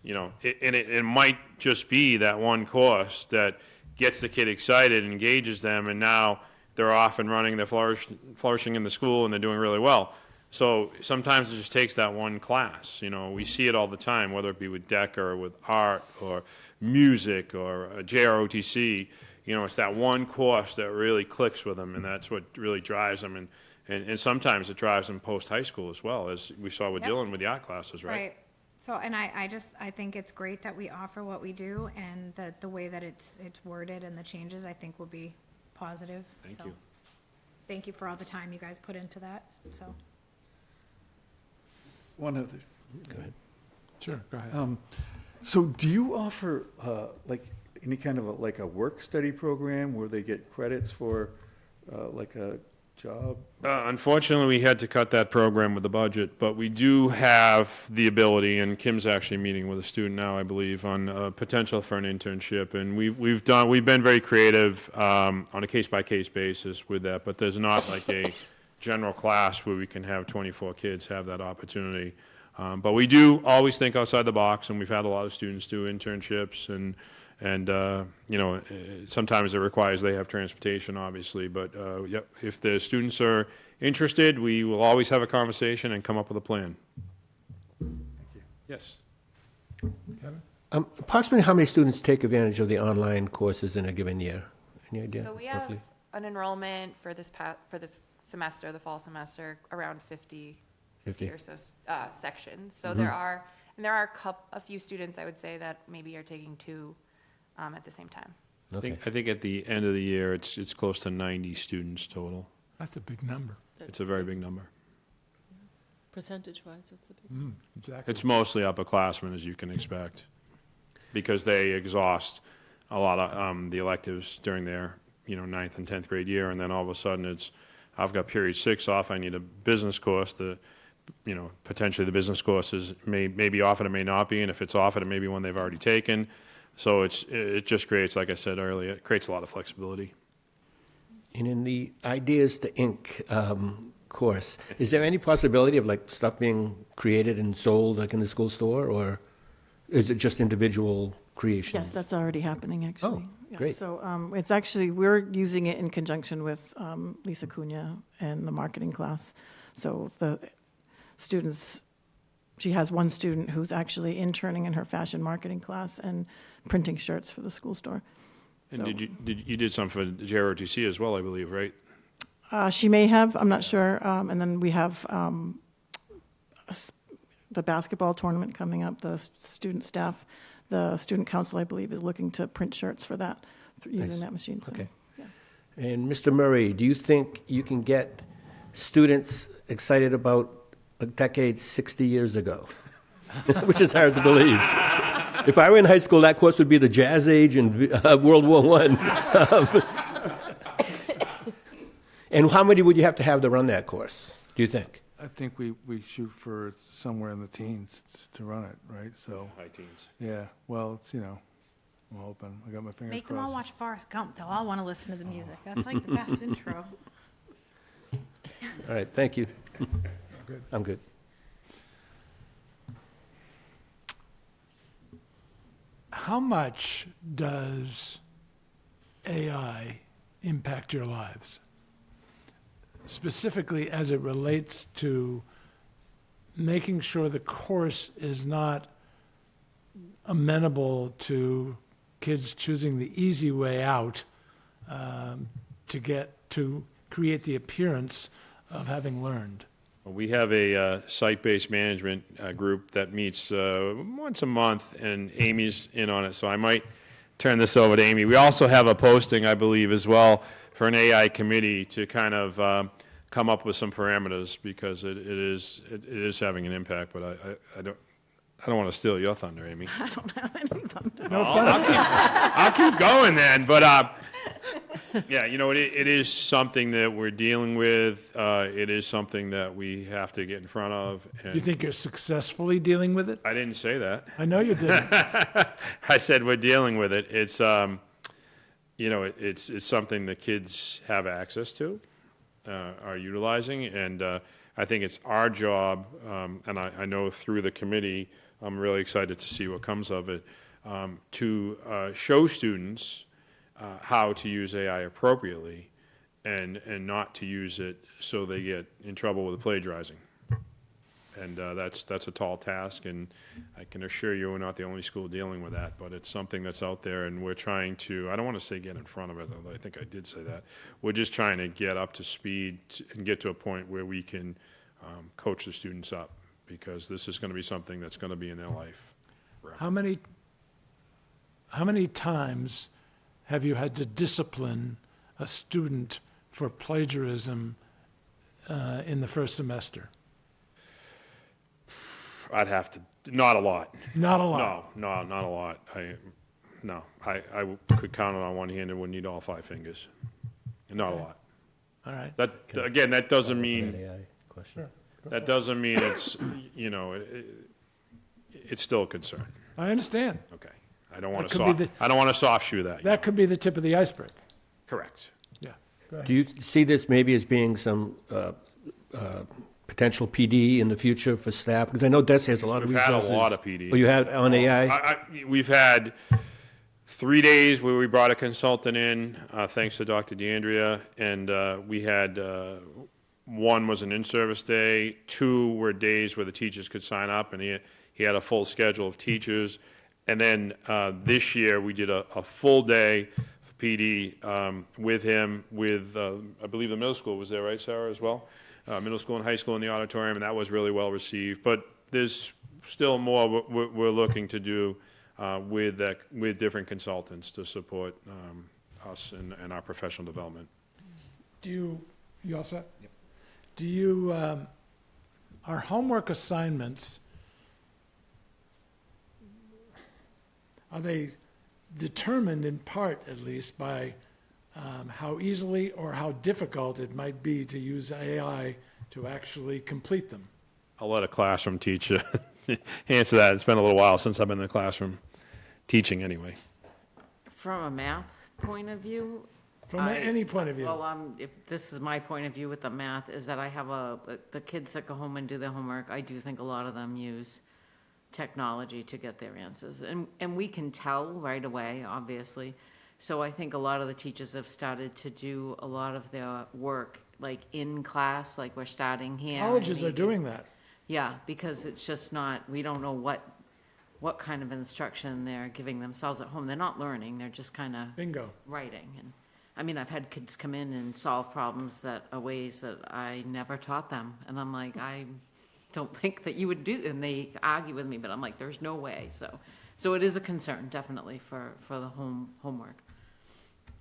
it might just be that one course that gets the kid excited, engages them, and now they're off and running, they're flourishing in the school, and they're doing really well. So sometimes it just takes that one class. We see it all the time, whether it be with DEC or with art or music or JROTC. It's that one course that really clicks with them, and that's what really drives them. And sometimes it drives them post-high school as well, as we saw with Yep. Dylan with the art classes, right? Right. So, and I think it's great that we offer what we do, and the way that it's worded and the changes, I think will be positive. Thank So, you. Thank you for all the time you guys put into that, so. One other, Sure, go ahead. so do you offer, any kind of a work study program where they get credits for, a job? Unfortunately, we had to cut that program with the budget, but we do have the ability, and Kim's actually meeting with a student now, I believe, on potential for an internship. And we've been very creative on a case-by-case basis with that, but there's not a general class where we can have 24 kids have that opportunity. But we do always think outside the box, and we've had a lot of students do internships, and sometimes it requires they have transportation, obviously. But yep, if the students are interested, we will always have a conversation and come up with a plan. Thank you. Yes. Kevin? Approximately how many students take advantage of the online courses in a given year? Any idea? So we have roughly? an enrollment for this semester, the fall semester, around 50 or so sections. So there are a few students, I would say, that maybe are taking 2 at the same time. Okay. I think at the end of the year, it's close to 90 students total. That's a big number. It's a very big number. Percentage-wise, it's a big. Exactly. It's mostly upperclassmen, as you can expect, because they exhaust a lot of the electives during their 9th and 10th grade year, and then all of a sudden I've got period 6 off. I need a business course. Potentially the business courses may be offered, it may not be, and if it's offered, it may be one they've already taken. So it just creates, like I said earlier, it creates a lot of flexibility. And in the Ideas to Ink course, is there any possibility of like stuff being created and sold like in the school store, or is it just individual creations? Yes, that's already happening, actually. Oh, great. So it's actually, we're using it in conjunction with Lisa Cunha and the marketing class. So the students, she has one student who's actually interning in her fashion marketing class and printing shirts for the school store. And So- you did something for the JROTC as well, I believe, right? She may have, I'm not sure. And then we have the basketball tournament coming up, the student staff, the student council, I believe, is looking to print shirts for that, using Nice. that machine. So, Okay. yeah. And Mr. Murray, do you think you can get students excited about a decade 60 years ago? Which is hard to believe. If I were in high school, that course would be the Jazz Age and World War I. And how many would you have to run that course, do you think? I think we shoot for somewhere in the teens to run it, right? So, High teens. yeah, well, it's, I'm hoping. I got my fingers Make them all crossed. watch Forrest Gump. They'll all want to listen to the music. That's like the best intro. All right, thank you. I'm good. How much does AI impact your lives? Specifically as it relates to making sure the course is not amenable to kids choosing the easy way out to create the appearance of having learned. We have a site-based management group that meets once a month, and Amy's in on it, so I might turn this over to Amy. We also have a posting, I believe, as well, for an AI committee to kind of come up with some parameters, because it is having an impact, but I don't want to steal your thunder, Amy. I don't have any thunder. No thunder. I'll keep going then, but yeah, it is something that we're dealing with. It is something that we have to get in front of. And You think you're successfully dealing with it? I didn't say that. I know you didn't. I said we're dealing with it. It's it's something that kids have access to, are utilizing, and I think it's our job. And I know through the committee, I'm really excited to see what comes of it, to show students how to use AI appropriately, and not to use it so they get in trouble with plagiarizing. And that's a tall task, and I can assure you we're not the only school dealing with that, but it's something that's out there, and we're trying to, I don't want to say get in front of it, although I think I did say that. We're just trying to get up to speed and get to a point where we can coach the students up, because this is going to be something that's going to be in their life. How many times have you had to discipline a student for plagiarism in the first semester? I'd have to, not a lot. Not a lot. No, not a lot. I could count it on one hand and would need all 5 fingers. Not a lot. All right. That, again, that doesn't An mean, AI question. that doesn't mean it's, it's still a concern. I understand. Okay. I don't want That to could be I don't want to soft shoe that. That could be the tip of the iceberg. Correct. Yeah. Go ahead. Do you see this maybe as being some potential PD in the future for staff? Because I know DESE has a lot of We've had resources. a lot of PD. Oh, you had on AI? We've had 3 days where we brought a consultant in, thanks to Dr. DeAndrea, and we had, 1 was an in-service day, 2 were days where the teachers could sign up, and he had a full schedule of teachers. And then this year, we did a full day for PD with him, with, I believe the middle school was there, right, Sarah, as well? Middle school and high school in the auditorium, and that was really well received. But there's still more we're looking to do with different consultants to support us in our professional development. You all set? Yep. Do you, our homework assignments, are they determined in part, at least, by how easily or how difficult it might be to use AI to actually complete them? I'll let a classroom teacher answer that. It's been a little while since I've been in the classroom teaching anyway. From a math point of view. From any point of view. Well, if this is my point of view with the math, is that I have the kids that go home and do their homework, I do think a lot of them use technology to get their answers. And we can tell right away, obviously. So I think a lot of the teachers have started to do a lot of their work, like in class, like we're starting here. Colleges are doing that. Yeah, because it's just not, we don't know what kind of instruction they're giving themselves at home. They're not learning, they're just kind of Bingo. writing. And I mean, I've had kids come in and solve problems that are ways that I never taught them. And I'm like, I don't think that you would do, and they argue with me, but I'm like, there's no way. So it is a concern, definitely, for the homework.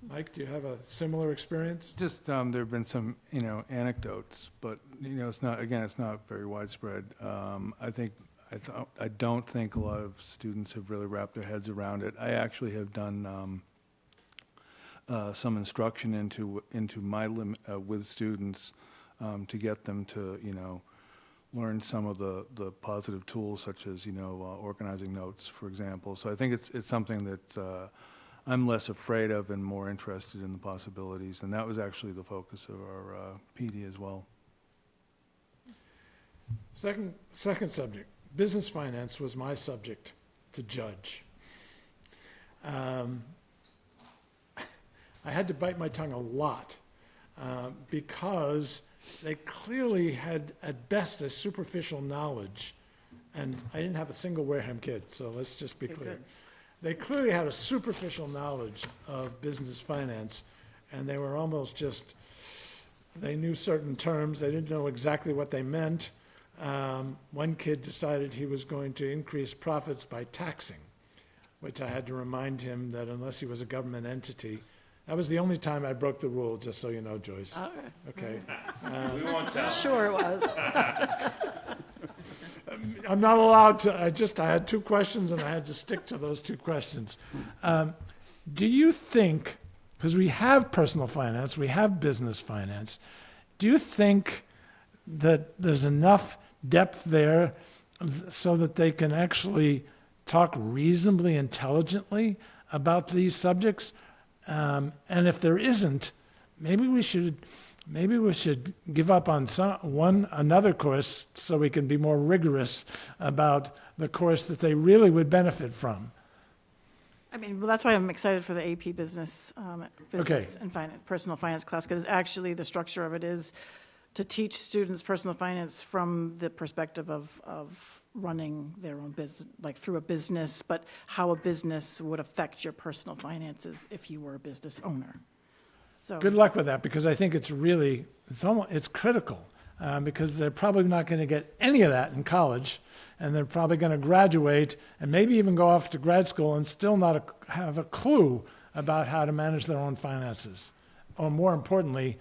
Mike, do you have a similar experience? Just, there have been some, anecdotes, but, it's not very widespread. I don't think a lot of students have really wrapped their heads around it. I actually have done some instruction into my with students to get them to, learn some of the positive tools, such as, organizing notes, for example. So I think it's something that I'm less afraid of and more interested in the possibilities. And that was actually the focus of our PD as well. Second subject, business finance was my subject to judge. I had to bite my tongue a lot because they clearly had, at best, a superficial knowledge, and I didn't have a single Wareham kid, so let's just be clear. They clearly had a superficial knowledge of business finance, and they were almost just, they knew certain terms, they didn't know exactly what they meant. One kid decided he was going to increase profits by taxing, which I had to remind him that unless he was a government entity, that was the only time I broke the rule, just so you know, Joyce. Okay. We won't tell. Sure it was. I'm not allowed to, I had two questions and I had to stick to those two questions. Do you think, because we have personal finance, we have business finance, do you think that there's enough depth there so that they can actually talk reasonably intelligently about these subjects? And if there isn't, maybe we should give up on another course so we can be more rigorous about the course that they really would benefit from. I mean, well, that's why I'm excited for the AP business and personal finance class, because actually the structure of it is to teach students personal finance from the perspective of running their own business, like through a business, but how a business would affect your personal finances if you were a business owner. So good luck with that, because I think it's critical, because they're probably not going to get any of that in college, and they're probably going to graduate and maybe even go off to grad school and still not have a clue about how to manage their own finances. Or more importantly,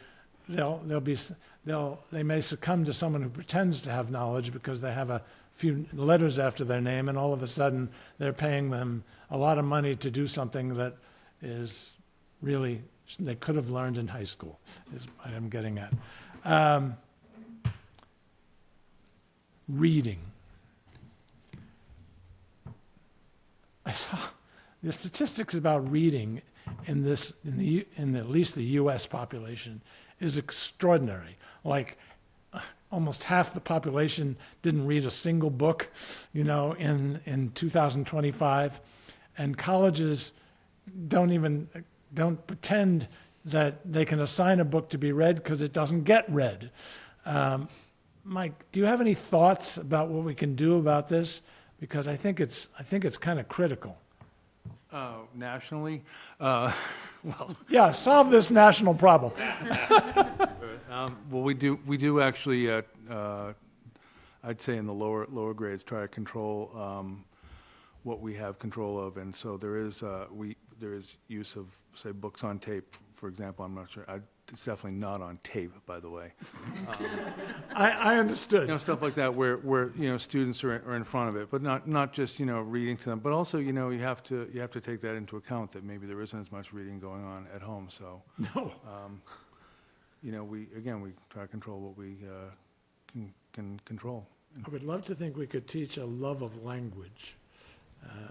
they may succumb to someone who pretends to have knowledge because they have a few letters after their name, and all of a sudden they're paying them a lot of money to do something that is really they could have learned in high school, is what I'm getting at. Reading. I saw the statistics about reading in at least the U.S. population is extraordinary. Like almost half the population didn't read a single book, in 2025, and colleges don't pretend that they can assign a book to be read because it doesn't get read. Mike, do you have any thoughts about what we can do about this? because I think it's kind of critical. Nationally, Yeah, solve this national problem. well, we do actually, I'd say in the lower grades, try to control what we have control of, and so there is use of, say, books on tape, for example. I'm not sure. It's definitely not on tape, by the way. I understood. Stuff like that where students are in front of it, but not just reading to them, but also you have to take that into account that maybe there isn't as much reading going on at home. So No. we try to control what we can control. I would love to think we could teach a love of language.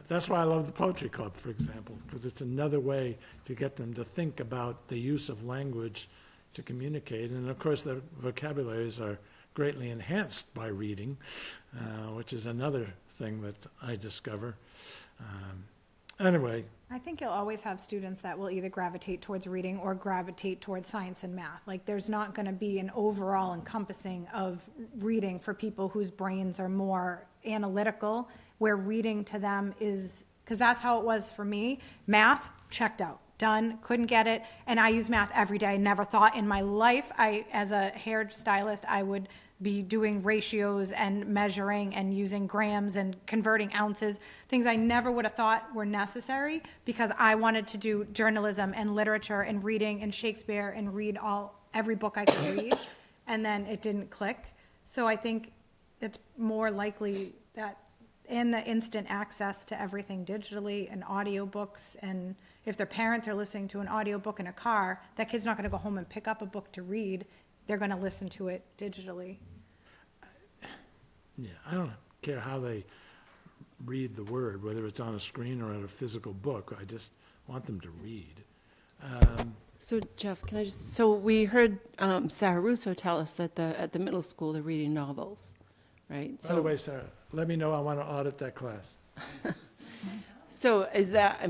That's why I love the Poetry Club, for example, because it's another way to get them to think about the use of language to communicate. And of course, their vocabularies are greatly enhanced by reading, which is another thing that I discover. Anyway, I think you'll always have students that will either gravitate towards reading or gravitate towards science and math. Like, there's not going to be an overall encompassing of reading for people whose brains are more analytical, where reading to them is, because that's how it was for me. Math, checked out, done, couldn't get it, and I use math every day. I never thought in my life, as a hair stylist, I would be doing ratios and measuring and using grams and converting ounces, things I never would have thought were necessary, because I wanted to do journalism and literature and reading and Shakespeare and read every book I could read, and then it didn't click. So I think it's more likely that in the instant access to everything digitally and audiobooks, and if their parents are listening to an audiobook in a car, that kid's not going to go home and pick up a book to read. They're going to listen to it digitally. yeah, I don't care how they read the word, whether it's on a screen or in a physical book. I just want them to read. So Jeff, so we heard Sarah Russo tell us that at the middle school they're reading novels, right? By the way, Sarah, let me know. I want to audit that class. So is that,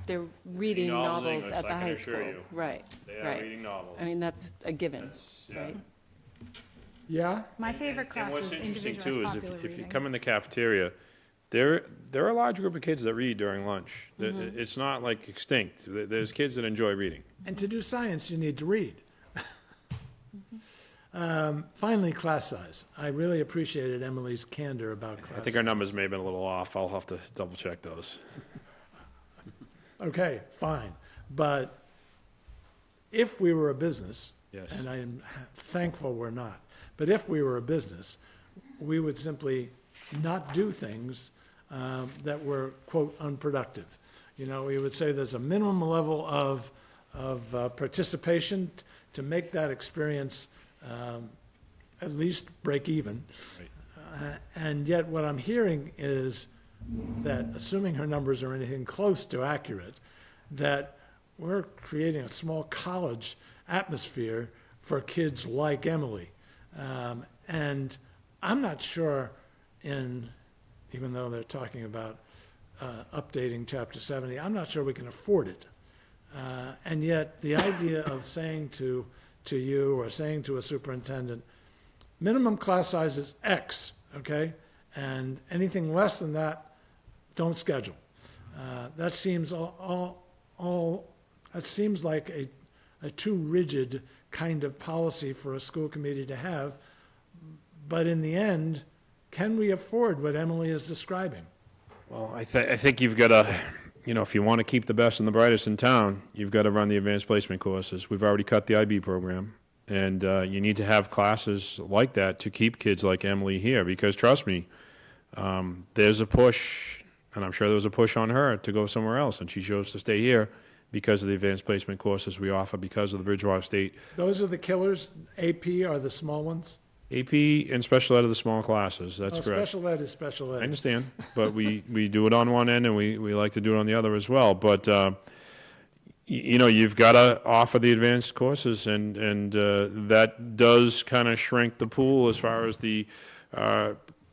they're reading Novels novels English, at the I can high assure school? you. Right, They are right. reading novels. That's a given, Yeah. right? Yeah? My favorite class was And what's interesting individualized too is popular if you reading. come in the cafeteria, there are a large group of kids that read during lunch. Mm-hmm. It's not like extinct. There's kids that enjoy reading. And to do science, you need to read. Finally, class size. I really appreciated Emily's candor about class. I think our numbers may have been a little off. I'll have to double check those. Okay, fine. But if we were a business, Yes. and I am thankful we're not, but if we were a business, we would simply not do things that were, quote, unproductive. We would say there's a minimum level of participation to make that experience at least break even. Right. And yet what I'm hearing is that, assuming her numbers are anything close to accurate, that we're creating a small college atmosphere for kids like Emily. And I'm not sure even though they're talking about updating Chapter 70, I'm not sure we can afford it. And yet the idea of saying to you or saying to a superintendent, minimum class size is X, okay? And anything less than that, don't schedule. That seems that seems like a too rigid kind of policy for a school committee to have. But in the end, can we afford what Emily is describing? Well, I think you've got to, if you want to keep the best and the brightest in town, you've got to run the advanced placement courses. We've already cut the IB program. And you need to have classes like that to keep kids like Emily here. Because trust me, there's a push, and I'm sure there was a push on her to go somewhere else. And she chose to stay here because of the advanced placement courses we offer, because of the Bridgewater State. Those are the killers. AP are the small ones. AP and special ed are the small classes. That's correct. Special ed is special ed. I understand, but we do it on one end and we like to do it on the other as well. But you've got to offer the advanced courses, and that does kind of shrink the pool as far as the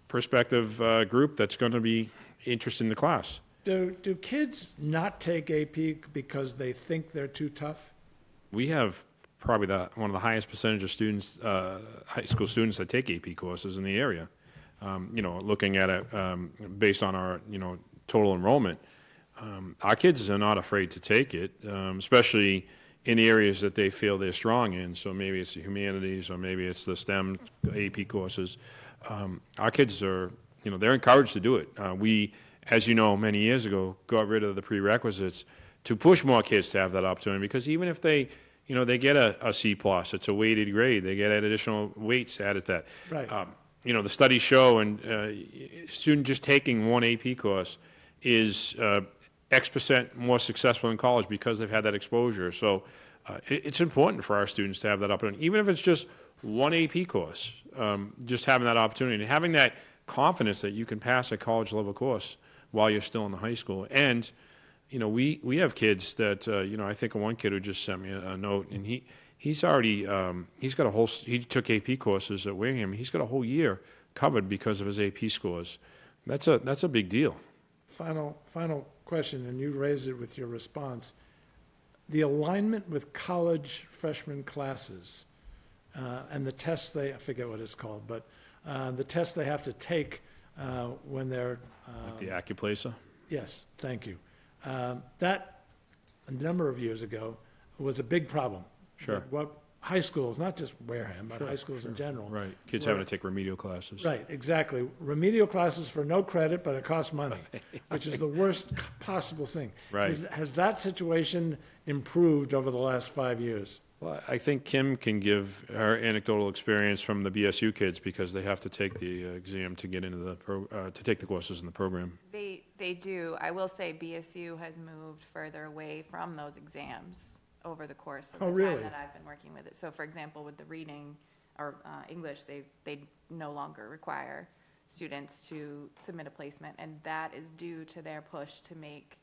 prospective group that's going to be interested in the class. Do kids not take AP because they think they're too tough? We have probably one of the highest percentage of students, high school students, that take AP courses in the area. looking at it based on our, total enrollment, our kids are not afraid to take it, especially in areas that they feel they're strong in. So maybe it's the humanities, or maybe it's the STEM AP courses. Our kids are, they're encouraged to do it. We, as you know, many years ago, got rid of the prerequisites to push more kids to have that opportunity, because even if they, they get a C+, it's a weighted grade, they get additional weights added to that. Right. The studies show, and a student just taking one AP course is X% more successful in college because they've had that exposure. So it's important for our students to have that opportunity, even if it's just one AP course, just having that opportunity and having that confidence that you can pass a college level course while you're still in the high school. And, we have kids that, I think of one kid who just sent me a note, and he's already, he took AP courses at Wareham. He's got a whole year covered because of his AP scores. That's a big deal. Final question, and you raised it with your response. The alignment with college freshman classes and the tests I forget what it's called, but the tests they have to take when they're... Like the Accuplacer? Yes, thank you. That, a number of years ago, was a big problem. Sure. What high schools, not just Wareham, but high schools in general. Right. Kids having to take remedial classes. Right, exactly. Remedial classes for no credit, but it costs money, which is the worst possible thing. Right. Has that situation improved over the last 5 years? Well, I think Kim can give her anecdotal experience from the BSU kids, because they have to take the exam to get into to take the courses in the program. They do. I will say BSU has moved further away from those exams over the course of the time that I've been working with it. So, for example, with the reading or English, they no longer require students to submit a placement, and that is due to their push to make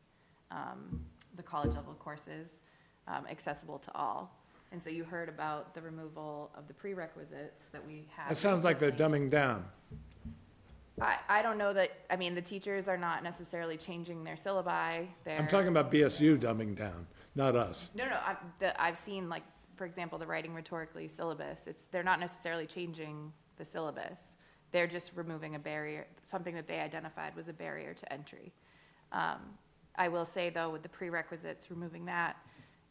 the college level courses accessible to all. And so you heard about the removal of the prerequisites that we had. It sounds like they're dumbing down. I don't know that, the teachers are not necessarily changing their syllabi. I'm talking about BSU dumbing down, not us. No, I've seen, like, for example, the writing rhetorically syllabus. They're not necessarily changing the syllabus. They're just removing a barrier, something that they identified was a barrier to entry. I will say, though, with the prerequisites, removing that,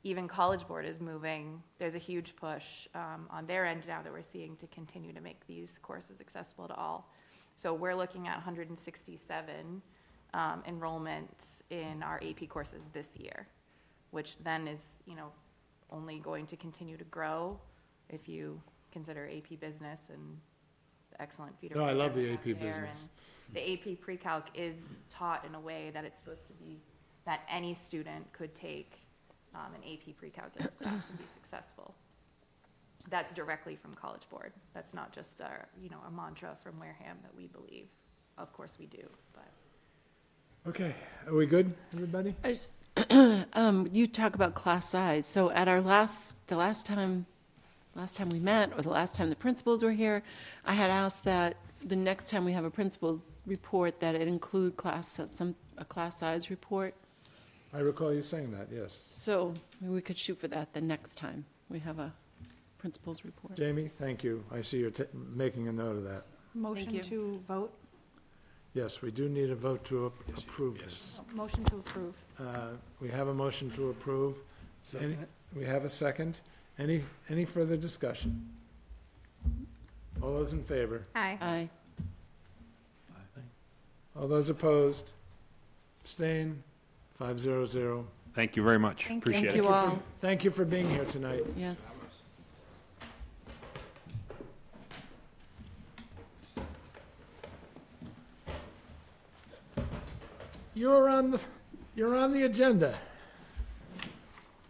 even College Board is moving. There's a huge push on their end now that we're seeing to continue to make these courses accessible to all. So we're looking at 167 enrollments in our AP courses this year, which then is, only going to continue to grow if you consider AP Business and the excellent feeder. No, I love the we AP have there. Business. And the AP Pre-Calc is taught in a way that it's supposed to be that any student could take an AP Pre-Calculus class and be successful. That's directly from College Board. That's not just a mantra from Wareham that we believe. Of course we do, but. Okay, are we good, everybody? You talk about class size. So at our last time we met, or the last time the principals were here, I had asked that the next time we have a principals report, that it include a class size report. I recall you saying that, yes. So maybe we could shoot for that the next time we have a principals report. Jamie, thank you. I see you're making a note of that. Motion to vote? Yes, we do need a vote to approve this. Motion to approve. We have a motion to approve. We have a second. Any further discussion? All those in favor? Aye. Aye. All those opposed? Abstain? 500. Thank you very much. Thank you. Appreciate Thank it. you all. Thank you for being here tonight. Yes. You're on the agenda.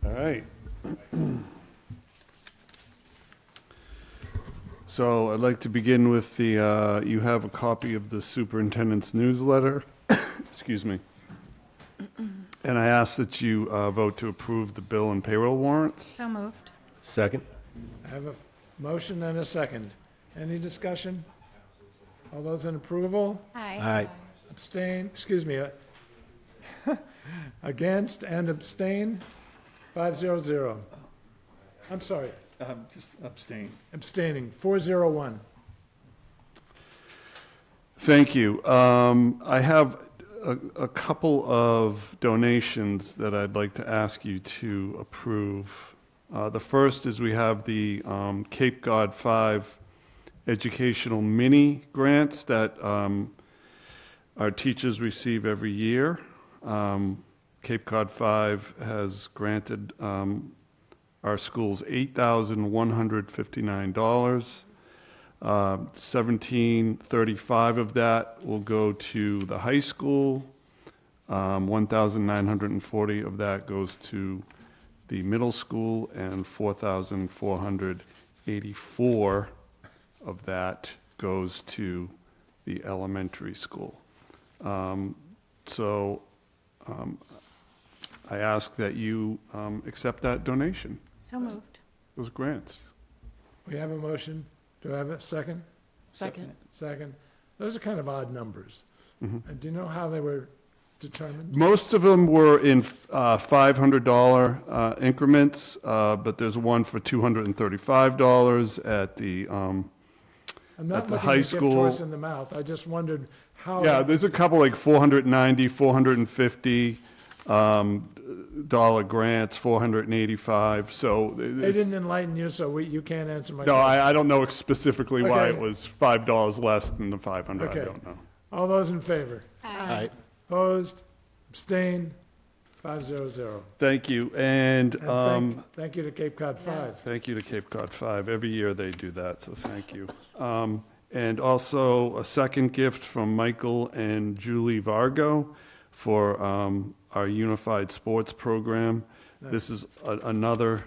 All right. So I'd like to begin with you have a copy of the superintendent's newsletter. Excuse me. And I ask that you vote to approve the bill and payroll warrants. So moved. Second? I have a motion and a second. Any discussion? All those in approval? Aye. Aye. Abstain, excuse me, against and abstain? 500. I'm sorry, Just abstain. abstaining, 401. Thank you. I have a couple of donations that I'd like to ask you to approve. The first is we have the Cape Cod 5 educational mini grants that our teachers receive every year. Cape Cod 5 has granted our schools $8,159. $1,735 of that will go to the high school. $1,940 of that goes to the middle school, and $4,484 of that goes to the elementary school. I ask that you accept that donation, So moved. those grants. We have a motion. Do I have a second? Second. Second. Those are kind of odd numbers. And do you know how they were determined? Most of them were in $500 increments, but there's one for $235 at the I'm not at the looking high to give school. horse in the mouth. I just wondered how. Yeah, there's a couple like $490, $450 dollar grants, $485. So They didn't enlighten you, so you can't answer my no, question. I don't know specifically why Okay. it was $5 less than the 500. Okay. I don't know. All those in favor? Aye. Opposed? Abstained? 500. Thank you, and And thank you to Cape Cod 5. Yes. thank you to Cape Cod 5. Every year they do that, so thank you. And also a second gift from Michael and Julie Vargo for our Unified Sports Program. This is another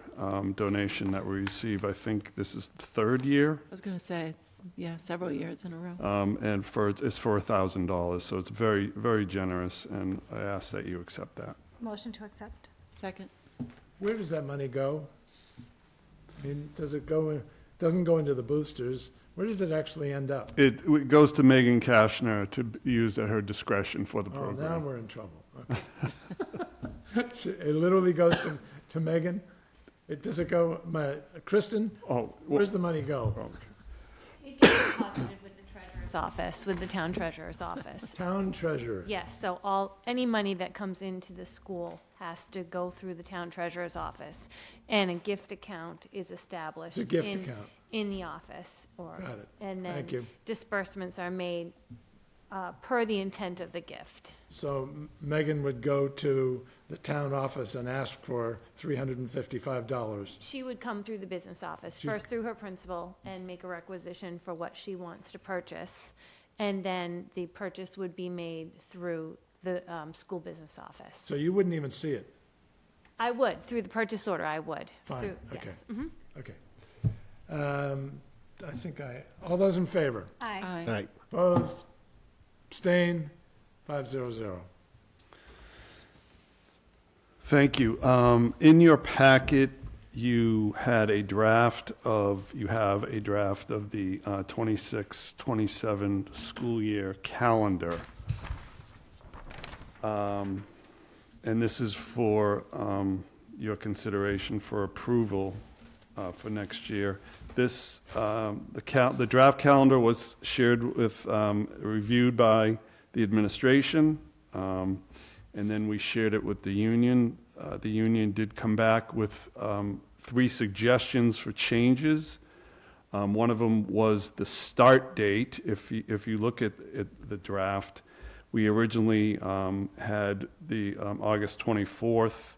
donation that we receive. I think this is the third year, I was going to say, it's, several years in a row. and it's for $1,000, so it's very, very generous, and I ask that you accept that. Motion to accept. Second. Where does that money go? I mean, doesn't go into the boosters. Where does it actually end up? It goes to Megan Kashner to be used at her discretion for the Oh, now program. we're in trouble. Okay. It literally goes to Megan? Does it go, Kristen, Oh, where's the money go? It gets deposited with the treasurer's office, with the town treasurer's office. Town treasurer. Yes, so any money that comes into the school has to go through the town treasurer's office. And a gift account is established. It's a gift account. In the office, Got it. and Thank then you. disbursements are made per the intent of the gift. So Megan would go to the town office and ask for $355. She would come through the business office, first through her principal, and make a requisition for what she wants to purchase. And then the purchase would be made through the school business office. So you wouldn't even see it? I would, through the purchase order, I would. Fine, Through- okay. Yes. Mhm. Okay. All those in favor? Aye. Aye. Aye. Opposed? Abstained? 500. Thank you. In your packet, you have a draft of the 26-27 school year calendar. And this is for your consideration for approval for next year. This, the draft calendar was shared with, reviewed by the administration, and then we shared it with the union. The union did come back with 3 suggestions for changes. One of them was the start date. If you look at the draft, we originally had the August 24th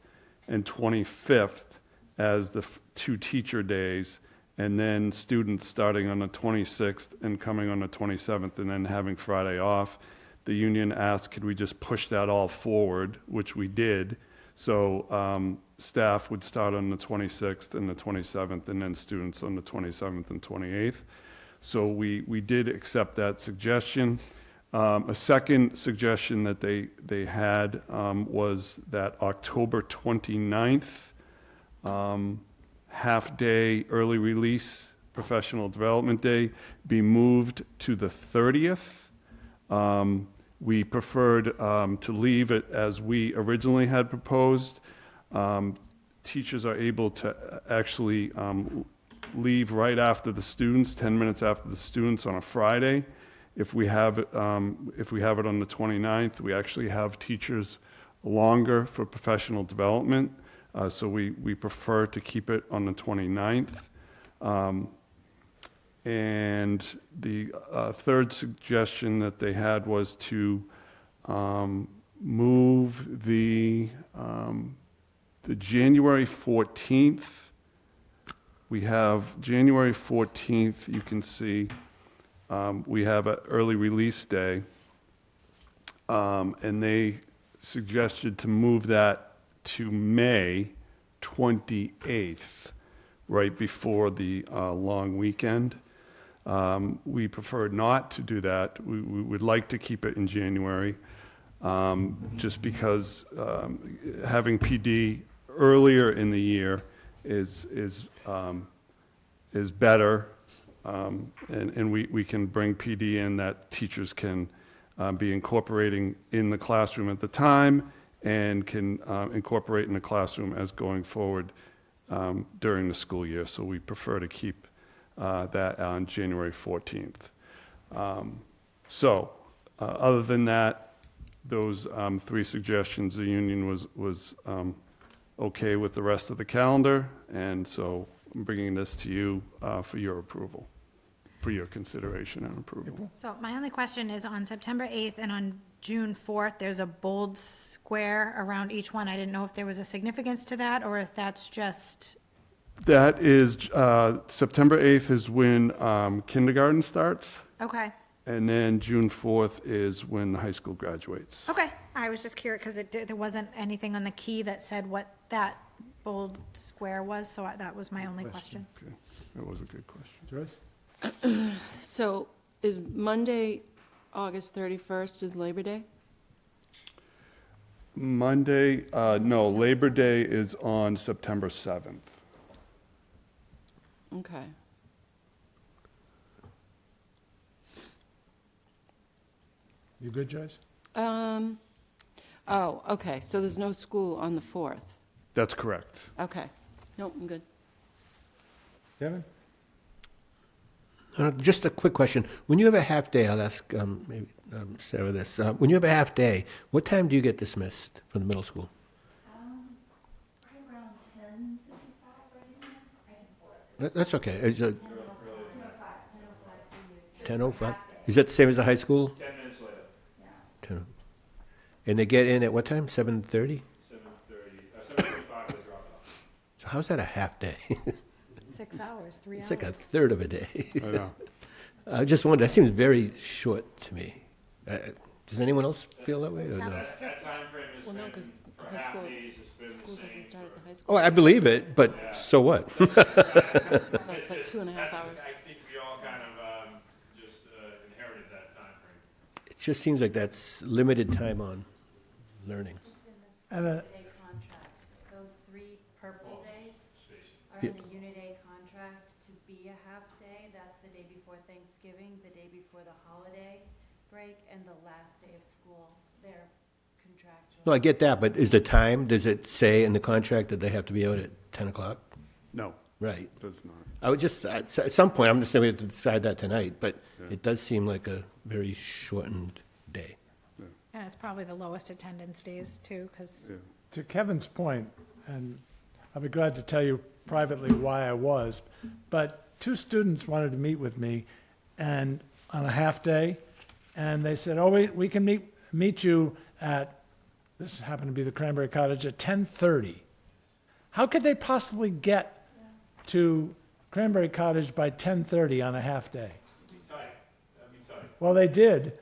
and 25th as the 2 teacher days, and then students starting on the 26th and coming on the 27th, and then having Friday off. The union asked, could we just push that all forward, which we did. So staff would start on the 26th and the 27th, and then students on the 27th and 28th. So we did accept that suggestion. A second suggestion that they had was that October 29th, half-day early release professional development day be moved to the 30th. We preferred to leave it as we originally had proposed. Teachers are able to actually leave right after the students, 10 minutes after the students on a Friday, if we have it on the 29th, we actually have teachers longer for professional development. So we prefer to keep it on the 29th. And the third suggestion that they had was to move the January 14th. We have January 14th, you can see, we have an early release day. And they suggested to move that to May 28th, right before the long weekend. We prefer not to do that. We would like to keep it in January, just because having PD earlier in the year is better, and we can bring PD in that teachers can be incorporating in the classroom at the time, and can incorporate in the classroom as going forward during the school year. So we prefer to keep that on January 14th. Other than that, those three suggestions, the union was okay with the rest of the calendar, and so I'm bringing this to you for your approval, for your consideration and approval. So my only question is on September 8th and on June 4th, there's a bold square around each one. I didn't know if there was a significance to that or if that's just, That is, September 8th is when kindergarten starts, okay. and then June 4th is when the high school graduates. Okay, I was just curious because there wasn't anything on the key that said what that bold square was, so that was my only question. Okay, that was a good question. Joyce? So is Monday, August 31st is Labor Day? Monday, no, Labor Day is on September 7th. Okay. You good, Joyce? Oh, okay, so there's no school on the 4th? That's correct. Okay. Nope, I'm good. Kevin? Just a quick question. When you have a half day, I'll ask maybe Sarah this. When you have a half day, what time do you get dismissed from the middle school? Right around 10:55 That's okay. Is it 10:05? Is that the same as the high school? 10 minutes later. 10. And they get in at what time? 7:30? 7:45 they drop off. So how's that a half day? 6 hours, 3 hours. It's like a third of a day. I know. I just wondered, that seems very short to me. Does anyone else feel that way or no? That time frame has Well, no, been, 'cause for high half school- days, it's been School the doesn't same. start at the high school. Oh, I believe it, but so what? So it's like 2.5 hours. I think we all kind of just inherited that time frame. It just seems like that's limited time on learning. And Unit A contract. Those 3 purple days are in the Unit A contract to be a half-day. That's the day before Thanksgiving, the day before the holiday break, and the last day of school. They're contractual. No, I get that, but is the time, does it say in the contract that they have to be out at 10 o'clock? No, Right. does not. I would just, at some point, I'm just saying we have to decide that tonight, but it does seem like a very shortened day. And it's probably the lowest attendance days too, because Yeah. to Kevin's point, and I'll be glad to tell you privately why I was, but 2 students wanted to meet with me and on a half day, and they said, oh, we can meet you at, this happened to be the Cranberry Cottage, at 10:30. How could they possibly get to Cranberry Cottage by 10:30 on a half day? Be tight. That'd be tight. Well, they did,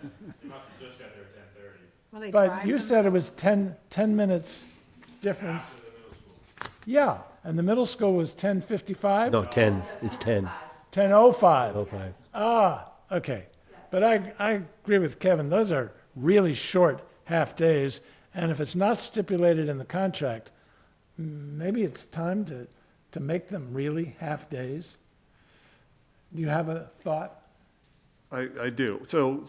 You must have just got there at 10:30. well, they but drive you them said it was 10 minutes difference. After the middle school. Yeah, and the middle school was 10:55? No, 10, it's 10. 10:05. 05. Ah, okay. But I agree with Kevin, those are really short half-days, and if it's not stipulated in the contract, maybe it's time to make them really half-days. Do you have a thought? I do. So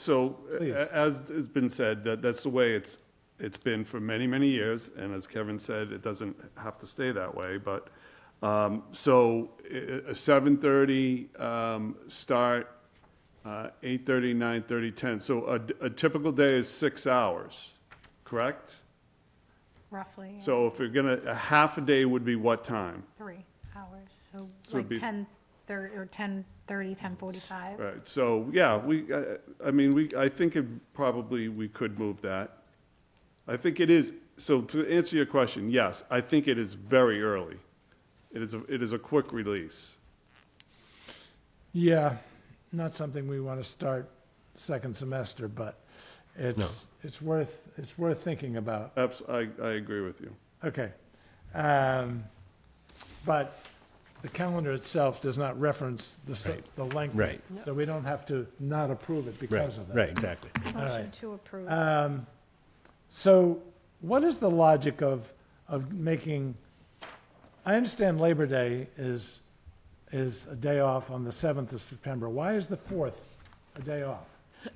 Please. as has been said, that's the way it's been for many, many years, and as Kevin said, it doesn't have to stay that way, but, so a 7:30 start, 8:30, 9:30, 10. So a typical day is 6 hours, correct? Roughly, yeah. So if you're gonna, a half a day would be what time? 3 hours, so So it'd like be- 10:30 or 10:30, 10:45. Right, so, yeah, I think we could move that. I think it is, so to answer your question, yes, I think it is very early. It is a quick release. Yeah, not something we want to start second semester, but it's worth thinking about. I agree with you. Okay. But the calendar itself does not reference the length. Right. So we don't have to not approve it because of that. Right, exactly. All Motion right. to approve. So what is the logic of making, I understand Labor Day is a day off on the 7th of September. Why is the 4th a day off?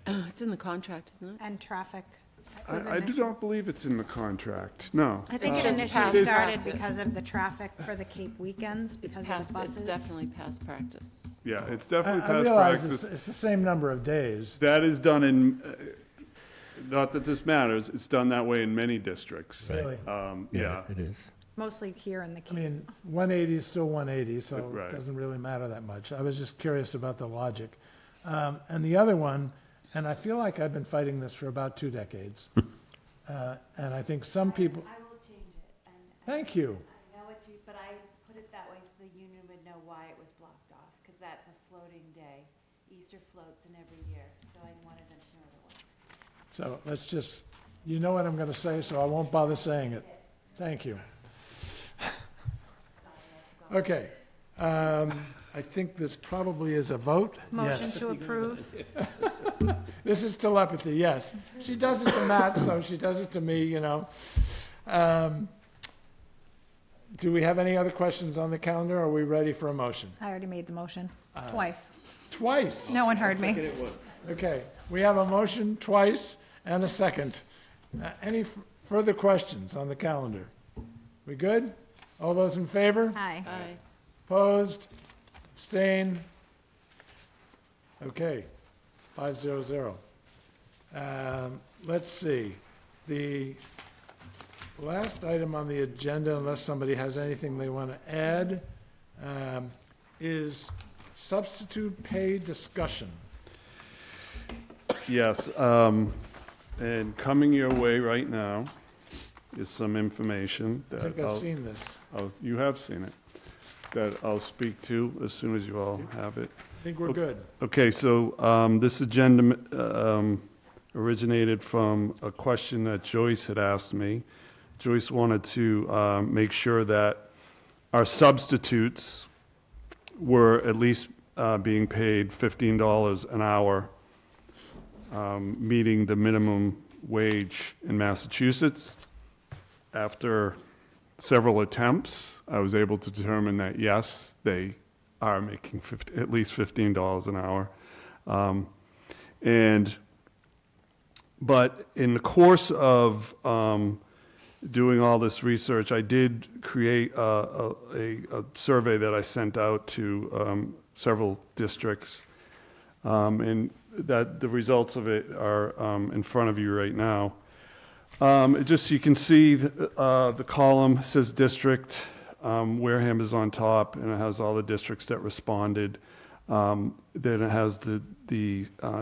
It's in the contract, isn't it? And traffic. I do not believe it's in the contract, no. I think It's it just initially past started practice. because of the traffic for the Cape weekends, It's because of past, the buses. it's definitely past practice. Yeah, it's I definitely past realize practice. it's the same number of days. That is done in, not that this matters, it's done that way in many districts. Really? Yeah. It is. Mostly here in the I Cape. mean, 180 is still 180, so Right. it doesn't really matter that much. I was just curious about the logic. And the other one, and I feel like I've been fighting this for about 2 decades, and I think some people, I will change it, and. thank you. I know what you, but I put it that way so the union would know why it was blocked off, because that's a floating day. Easter floats in every year, so I wanted them to know the why. So let's just, you know what I'm going to say, so I won't bother saying it. Thank you. Okay. I think this probably is a vote. Motion Yes. to approve. This is telepathy, yes. She does it to Matt, so she does it to me, you know. Do we have any other questions on the calendar, or are we ready for a motion? I already made the motion, twice. Twice. No one heard me. Okay, we have a motion twice and a second. Any further questions on the calendar? We good? All those in favor? Aye. Aye. Opposed? Abstain? Okay, 500. Let's see. The last item on the agenda, unless somebody has anything they want to add, is substitute pay discussion. Yes, and coming your way right now is some information I that think I've seen this. you have seen it, that I'll speak to as soon as you all have it. I think we're good. Okay, so this agenda originated from a question that Joyce had asked me. Joyce wanted to make sure that our substitutes were at least being paid $15 an hour, meeting the minimum wage in Massachusetts. After several attempts, I was able to determine that, yes, they are making at least $15 an hour. But in the course of doing all this research, I did create a survey that I sent out to several districts, and that the results of it are in front of you right now. You can see the column says district. Wareham is on top, and it has all the districts that responded. Then it has the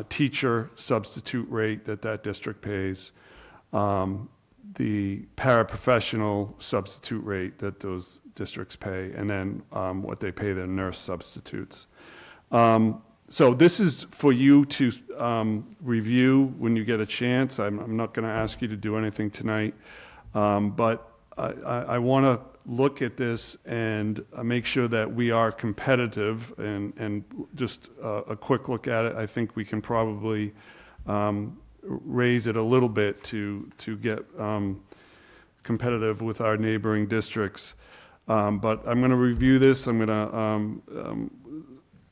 teacher substitute rate that district pays, the paraprofessional substitute rate that those districts pay, and then what they pay their nurse substitutes. So this is for you to review when you get a chance. I'm not going to ask you to do anything tonight, but I want to look at this and make sure that we are competitive, and just a quick look at it. I think we can probably raise it a little bit to get competitive with our neighboring districts. But I'm going to review this. I'm going to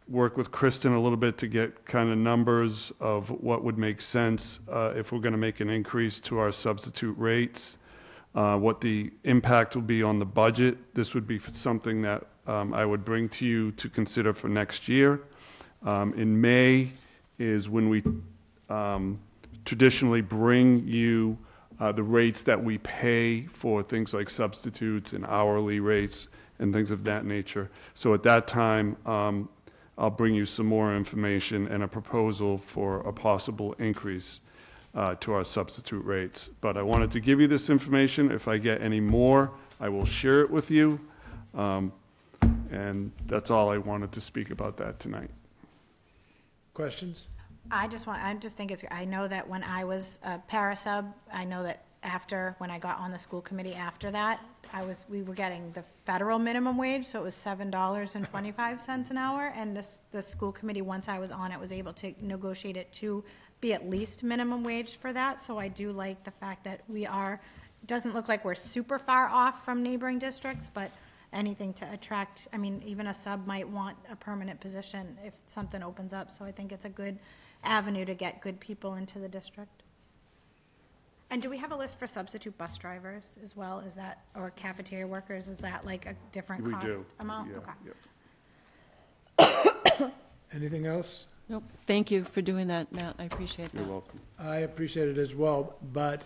work with Kristen a little bit to get kind of numbers of what would make sense if we're going to make an increase to our substitute rates, what the impact will be on the budget. This would be something that I would bring to you to consider for next year. In May is when we traditionally bring you the rates that we pay for things like substitutes and hourly rates and things of that nature. So at that time, I'll bring you some more information and a proposal for a possible increase to our substitute rates. But I wanted to give you this information. If I get any more, I will share it with you. And that's all I wanted to speak about that tonight. Questions? I just think it's, I know that when I was a parasub, I know that when I got on the school committee after that, we were getting the federal minimum wage, so it was $7.25 an hour, and the school committee, once I was on it, was able to negotiate it to be at least minimum wage for that, so I do like the fact that it doesn't look like we're super far off from neighboring districts, but anything to attract, I mean, even a sub might want a permanent position if something opens up, so I think it's a good avenue to get good people into the district. And do we have a list for substitute bus drivers as well? Is that, or cafeteria workers, is that like a different We cost do. amount? Yeah, Okay. yeah. Anything else? Nope. Thank you for doing that, Matt. I appreciate that. You're welcome. I appreciate it as well, but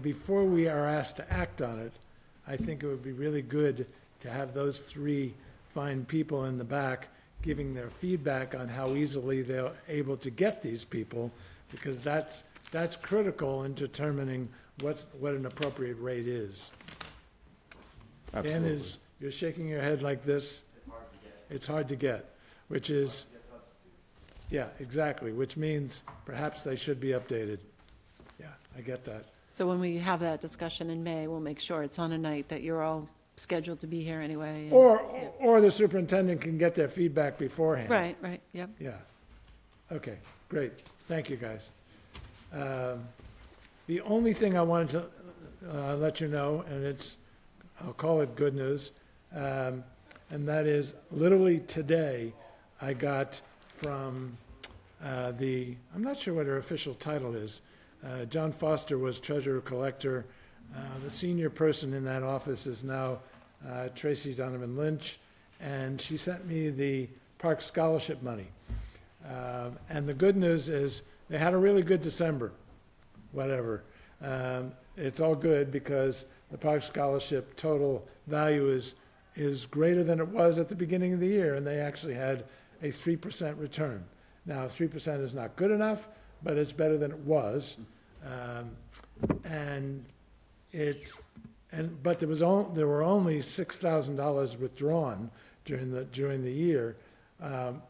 before we are asked to act on it, I think it would be really good to have those three fine people in the back giving their feedback on how easily they're able to get these people, because that's critical in determining what an appropriate rate is. Dan is, you're shaking your head like this. It's hard to get, which is, yeah, exactly, which means perhaps they should be updated. Yeah, I get that. So when we have that discussion in May, we'll make sure it's on a night that you're all scheduled to be here anyway. and- Or the superintendent can get their feedback beforehand. Right, yep. Yeah. Okay, great. Thank you, guys. The only thing I wanted to let you know, and I'll call it good news, and that is literally today, I got from I'm not sure what her official title is. John Foster was treasurer collector. The senior person in that office is now Tracy Donovan Lynch, and she sent me the Park Scholarship money. And the good news is they had a really good December, whatever. It's all good because the Park Scholarship total value is greater than it was at the beginning of the year, and they actually had a 3% return. Now, 3% is not good enough, but it's better than it was. But there were only $6,000 withdrawn during the year, and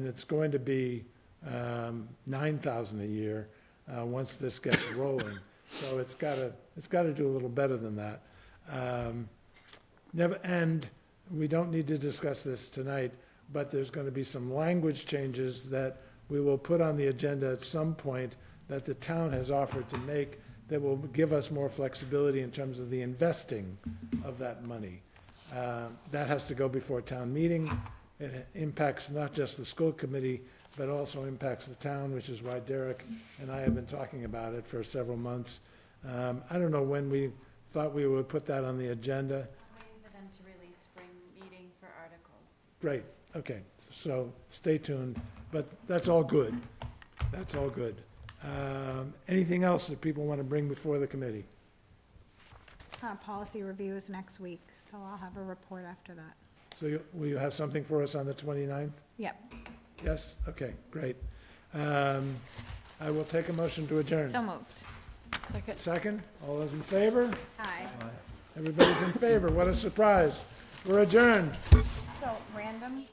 it's going to be $9,000 a year once this gets rolling. So it's got to do a little better than that. And we don't need to discuss this tonight, but there's going to be some language changes that we will put on the agenda at some point that the town has offered to make that will give us more flexibility in terms of the investing of that money. That has to go before town meeting. It impacts not just the school committee, but also impacts the town, which is why Derek and I have been talking about it for several months. I don't know when we thought we would put that on the agenda. I'm waiting for them to release spring meeting for articles. Great, okay, so stay tuned, but that's all good. That's all good. Anything else that people want to bring before the committee? Policy review is next week, so I'll have a report after that. So will you have something for us on the 29th? Yep. Yes? Okay, great. I will take a motion to adjourn. So moved. Second? All those in favor? Aye. Everybody's in favor. What a surprise. We're adjourned. So, random?